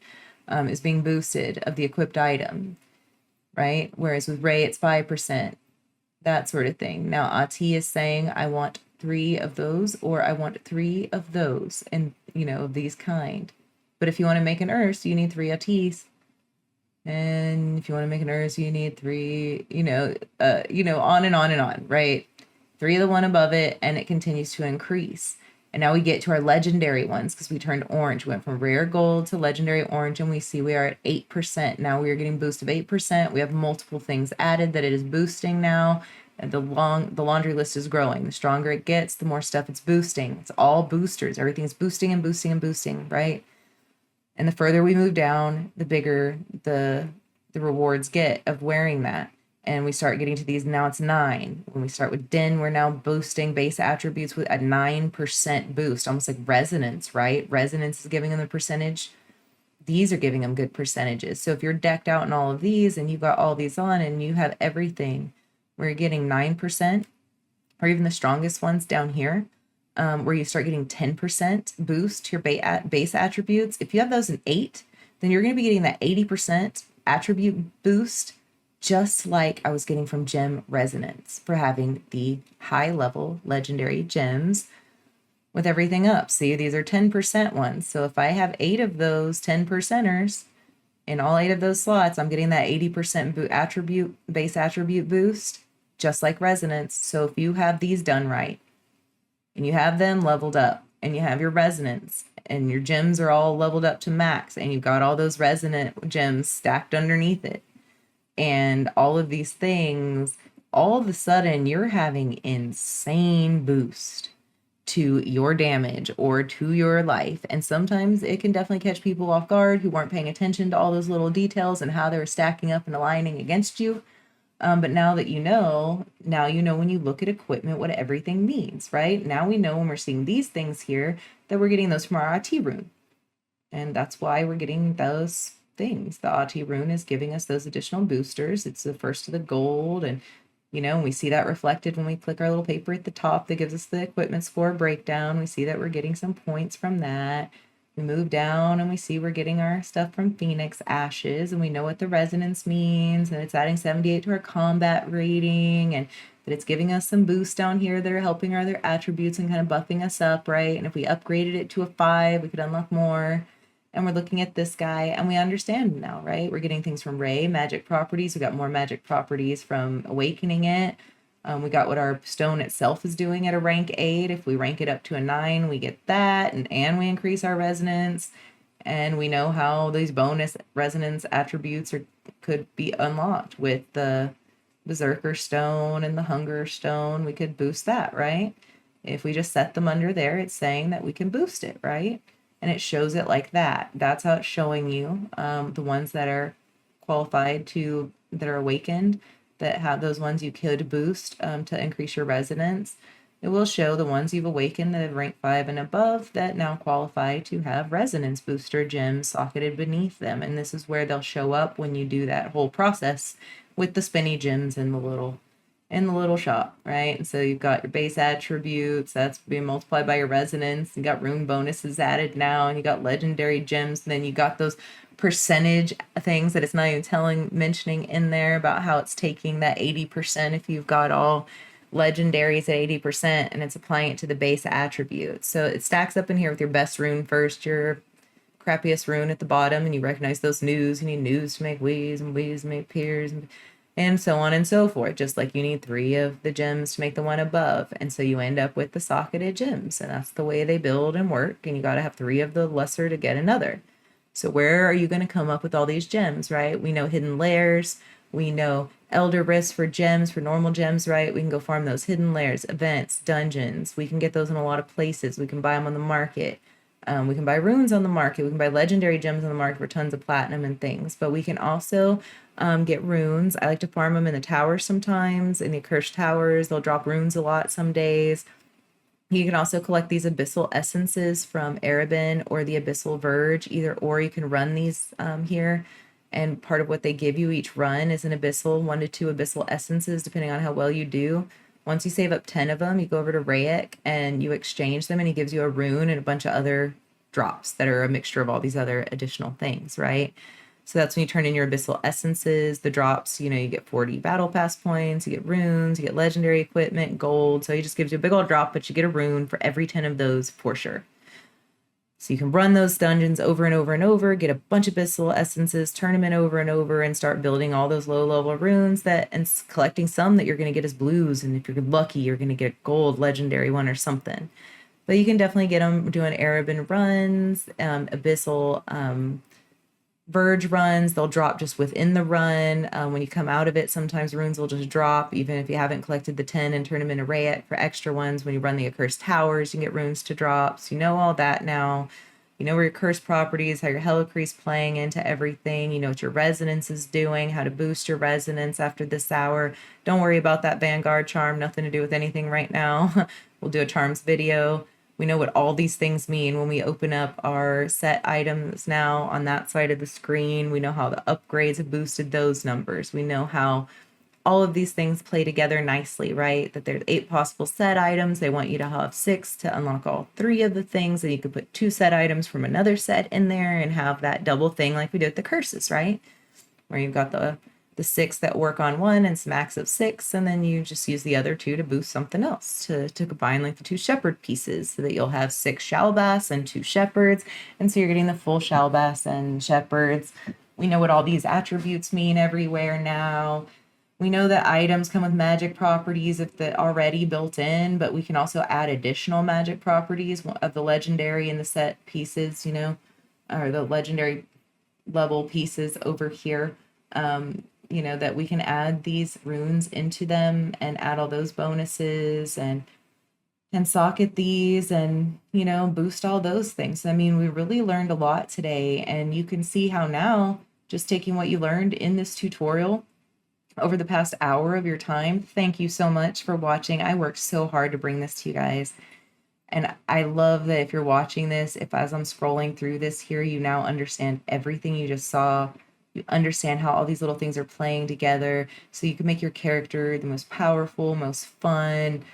is being boosted of the equipped item, right? Whereas with Ray, it's 5%, that sort of thing. Now Ati is saying, I want 3 of those, or I want 3 of those, and of these kind. But if you want to make an Urs, you need 3 Atis. And if you want to make an Urs, you need 3, on and on and on, right? 3 of the one above it, and it continues to increase. And now we get to our legendary ones because we turned orange. We went from rare gold to legendary orange, and we see we are at 8%. Now we are getting boost of 8%. We have multiple things added that it is boosting now. And the laundry list is growing. The stronger it gets, the more stuff it's boosting. It's all boosters. Everything's boosting and boosting and boosting, right? And the further we move down, the bigger the rewards get of wearing that. And we start getting to these, now it's 9. When we start with Din, we're now boosting base attributes with a 9% boost, almost like resonance, right? Resonance is giving them a percentage. These are giving them good percentages. So if you're decked out in all of these and you've got all these on and you have everything, where you're getting 9%, or even the strongest ones down here, where you start getting 10% boost to your base attributes. If you have those in 8, then you're going to be getting that 80% attribute boost, just like I was getting from Gem Resonance for having the high level legendary gems with everything up. See, these are 10% ones. So if I have 8 of those 10%ers in all 8 of those slots, I'm getting that 80% base attribute boost, just like Resonance. So if you have these done right, and you have them leveled up, and you have your Resonance, and your gems are all leveled up to max, and you've got all those resonant gems stacked underneath it, and all of these things, all of a sudden you're having insane boost to your damage or to your life. And sometimes it can definitely catch people off guard who weren't paying attention to all those little details and how they were stacking up and aligning against you. But now that you know when you look at equipment what everything means, right? Now we know when we're seeing these things here that we're getting those from our AT rune. And that's why we're getting those things. The AT rune is giving us those additional boosters. It's the first of the gold, and we see that reflected when we click our little paper at the top that gives us the equipment score breakdown. We see that we're getting some points from that. We move down and we see we're getting our stuff from Phoenix Ashes, and we know what the resonance means, and it's adding 78 to our combat rating, and that it's giving us some boosts down here that are helping our other attributes and kind of buffing us up, right? And if we upgraded it to a 5, we could unlock more. And we're looking at this guy and we understand now, right? We're getting things from Ray, magic properties. We got more magic properties from awakening it. We got what our stone itself is doing at a rank 8. If we rank it up to a 9, we get that, and we increase our resonance. And we know how these bonus resonance attributes could be unlocked with the Berserker Stone and the Hunger Stone. We could boost that, right? If we just set them under there, it's saying that we can boost it, right? And it shows it like that. That's how it's showing you the ones that are qualified that are awakened, that have those ones you could boost to increase your resonance. It will show the ones you've awakened that have rank 5 and above that now qualify to have resonance booster gems socketed beneath them. And this is where they'll show up when you do that whole process with the spinny gems in the little shop, right? And so you've got your base attributes, that's being multiplied by your resonance. You got rune bonuses added now, and you got legendary gems. And then you got those percentage things that it's not even mentioning in there about how it's taking that 80% if you've got all legendaries at 80%, and it's applying it to the base attribute. So it stacks up in here with your best rune first, your crappiest rune at the bottom, and you recognize those news. You need news to make weaves, and weaves to make peers, and so on and so forth. Just like you need 3 of the gems to make the one above. And so you end up with the socketed gems, and that's the way they build and work. And you got to have 3 of the lesser to get another. So where are you going to come up with all these gems, right? We know hidden layers. We know elder risks for gems, for normal gems, right? We can go farm those hidden layers, events, dungeons. We can get those in a lot of places. We can buy them on the market. We can buy runes on the market. We can buy legendary gems on the market for tons of platinum and things. But we can also get runes. I like to farm them in the towers sometimes, in the accursed towers. They'll drop runes a lot some days. You can also collect these abyssal essences from Erebin or the Abyssal Verge, either or. You can run these here. And part of what they give you each run is an abyssal, 1 to 2 abyssal essences, depending on how well you do. Once you save up 10 of them, you go over to Rayek and you exchange them, and he gives you a rune and a bunch of other drops that are a mixture of all these other additional things, right? So that's when you turn in your abyssal essences, the drops, you get 40 battle pass points, you get runes, you get legendary equipment, gold. So he just gives you a big old drop, but you get a rune for every 10 of those for sure. So you can run those dungeons over and over and over, get a bunch of abyssal essences, turn them in over and over, and start building all those low-level runes and collecting some that you're going to get as blues. And if you're lucky, you're going to get a gold legendary one or something. But you can definitely get them doing Erebin runs, abyssal Verge runs. They'll drop just within the run. When you come out of it, sometimes runes will just drop, even if you haven't collected the 10 and turn them into Rayet for extra ones. When you run the accursed towers, you can get runes to drop. So you know all that now. You know where your cursed properties, how your Helicrease playing into everything. You know what your resonance is doing, how to boost your resonance after this hour. Don't worry about that Vanguard charm. Nothing to do with anything right now. We'll do a charms video. We know what all these things mean when we open up our set items now on that side of the screen. We know how the upgrades have boosted those numbers. We know how all of these things play together nicely, right? That there's 8 possible set items. They want you to have 6 to unlock all 3 of the things. And you could put 2 set items from another set in there and have that double thing like we did with the curses, right? Where you've got the 6 that work on one and some max of 6, and then you just use the other 2 to boost something else, to combine like the 2 shepherd pieces, so that you'll have 6 Shalbass and 2 shepherds, and so you're getting the full Shalbass and shepherds. We know what all these attributes mean everywhere now. We know that items come with magic properties if they're already built in, but we can also add additional magic properties of the legendary and the set pieces, or the legendary level pieces over here. That we can add these runes into them and add all those bonuses and socket these and, boost all those things. I mean, we really learned a lot today, and you can see how now, just taking what you learned in this tutorial over the past hour of your time, thank you so much for watching. I worked so hard to bring this to you guys. And I love that if you're watching this, if as I'm scrolling through this here, you now understand everything you just saw. You understand how all these little things are playing together, so you can make your character the most powerful, most fun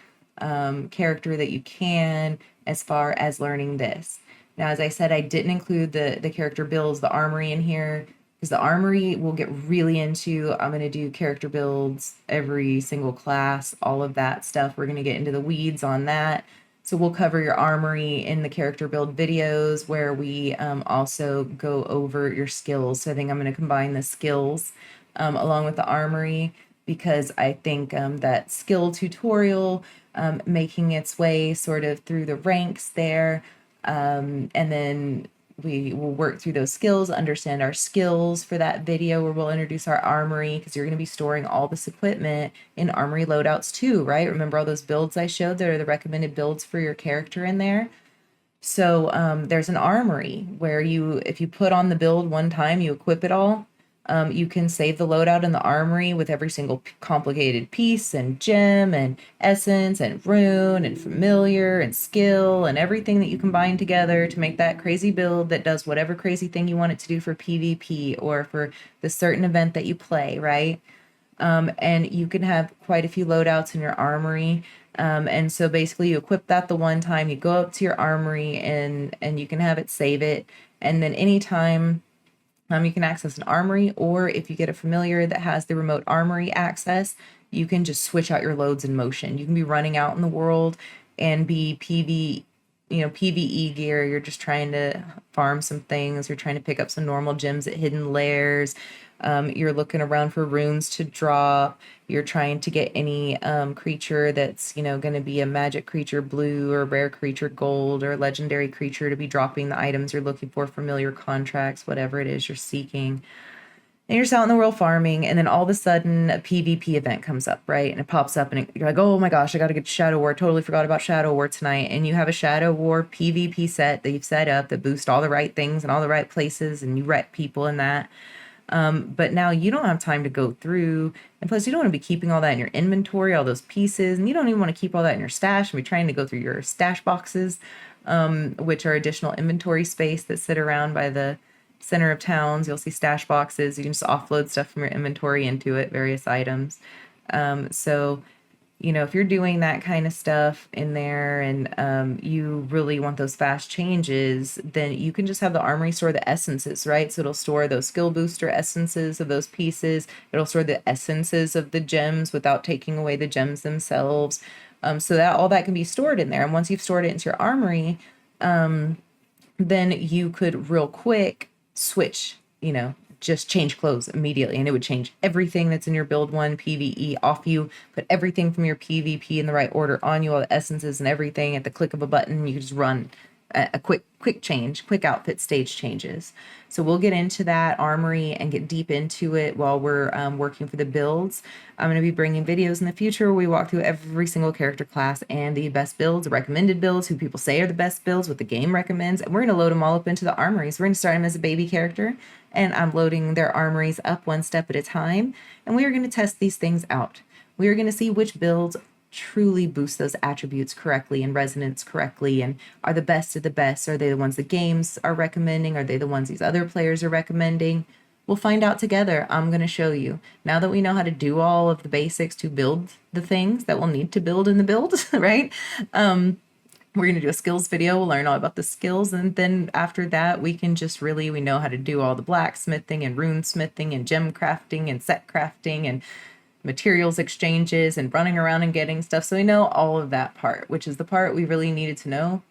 character that you can as far as learning this. Now, as I said, I didn't include the character builds, the armory in here, because the armory we'll get really into. I'm going to do character builds, every single class, all of that stuff. We're going to get into the weeds on that. So we'll cover your armory in the character build videos, where we also go over your skills. So I think I'm going to combine the skills along with the armory, because I think that skill tutorial making its way sort of through the ranks there, and then we will work through those skills, understand our skills for that video, where we'll introduce our armory, because you're going to be storing all this equipment in armory loadouts too, right? Remember all those builds I showed that are the recommended builds for your character in there? So there's an armory where if you put on the build one time, you equip it all. You can save the loadout in the armory with every single complicated piece and gem and essence and rune and familiar and skill and everything that you combine together to make that crazy build that does whatever crazy thing you want it to do for PvP or for the certain event that you play, right? And you can have quite a few loadouts in your armory. And so basically you equip that the one time, you go up to your armory and you can have it save it. And then anytime you can access an armory, or if you get a familiar that has the remote armory access, you can just switch out your loads in motion. You can be running out in the world and be PvE gear. You're just trying to farm some things. You're trying to pick up some normal gems at hidden lairs. You're looking around for runes to drop. You're trying to get any creature that's, going to be a magic creature blue or rare creature gold or legendary creature to be dropping the items you're looking for, familiar contracts, whatever it is you're seeking. And you're just out in the world farming, and then all of a sudden a PvP event comes up, right? And it pops up, and you're like, oh my gosh, I gotta get Shadow War. Totally forgot about Shadow War tonight. And you have a Shadow War PvP set that you've set up that boosts all the right things in all the right places, and you wreck people in that. But now you don't have time to go through, and plus you don't want to be keeping all that in your inventory, all those pieces, and you don't even want to keep all that in your stash and be trying to go through your stash boxes, which are additional inventory space that sit around by the center of towns. You'll see stash boxes. You can just offload stuff from your inventory into it, various items. So, if you're doing that kind of stuff in there and you really want those fast changes, then you can just have the armory store the essences, right? So it'll store those skill booster essences of those pieces. It'll store the essences of the gems without taking away the gems themselves. So that all that can be stored in there. And once you've stored it into your armory, then you could real quick switch, just change clothes immediately, and it would change everything that's in your build 1 PvE off you, put everything from your PvP in the right order on you, all the essences and everything at the click of a button. You can just run a quick change, quick outfit stage changes. So we'll get into that armory and get deep into it while we're working for the builds. I'm going to be bringing videos in the future where we walk through every single character class and the best builds, recommended builds, who people say are the best builds, what the game recommends, and we're going to load them all up into the armories. We're going to start them as a baby character, and I'm loading their armories up one step at a time, and we are going to test these things out. We are going to see which builds truly boost those attributes correctly and resonance correctly and are the best of the best. Are they the ones the games are recommending? Are they the ones these other players are recommending? We'll find out together. I'm going to show you. Now that we know how to do all of the basics to build the things that we'll need to build in the build, right? We're going to do a skills video. We'll learn all about the skills. And then after that, we know how to do all the blacksmithing and rune smithing and gem crafting and set crafting and materials exchanges and running around and getting stuff. So we know all of that part, which is the part we really needed to know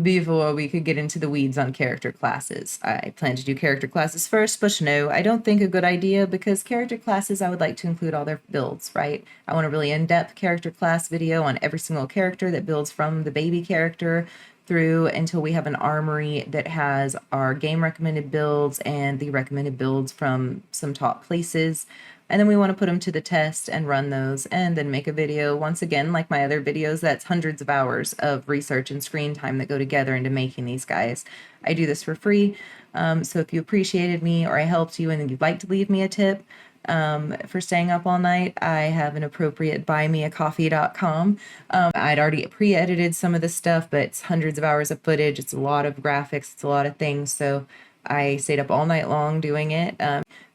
before we could get into the weeds on character classes. I plan to do character classes first, but no, I don't think a good idea, because character classes, I would like to include all their builds, right? I want a really in-depth character class video on every single character that builds from the baby character through until we have an armory that has our game recommended builds and the recommended builds from some top places. And then we want to put them to the test and run those and then make a video. Once again, like my other videos, that's hundreds of hours of research and screen time that go together into making these guys. I do this for free. So if you appreciated me or I helped you and you'd like to leave me a tip for staying up all night, I have an appropriate buymeacoffee.com. I'd already pre-edited some of this stuff, but it's hundreds of hours of footage. It's a lot of graphics. It's a lot of things. So I stayed up all night long doing it.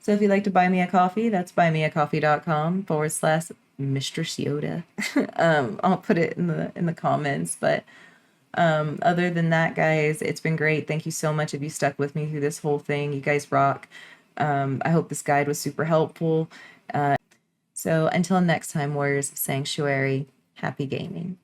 So if you'd like to buy me a coffee, that's buymeacoffee.com/Mistress Yoda. I'll put it in the comments. But other than that, guys, it's been great. Thank you so much if you stuck with me through this whole thing. You guys rock. I hope this guide was super helpful. So until next time, Warriors of Sanctuary, happy gaming.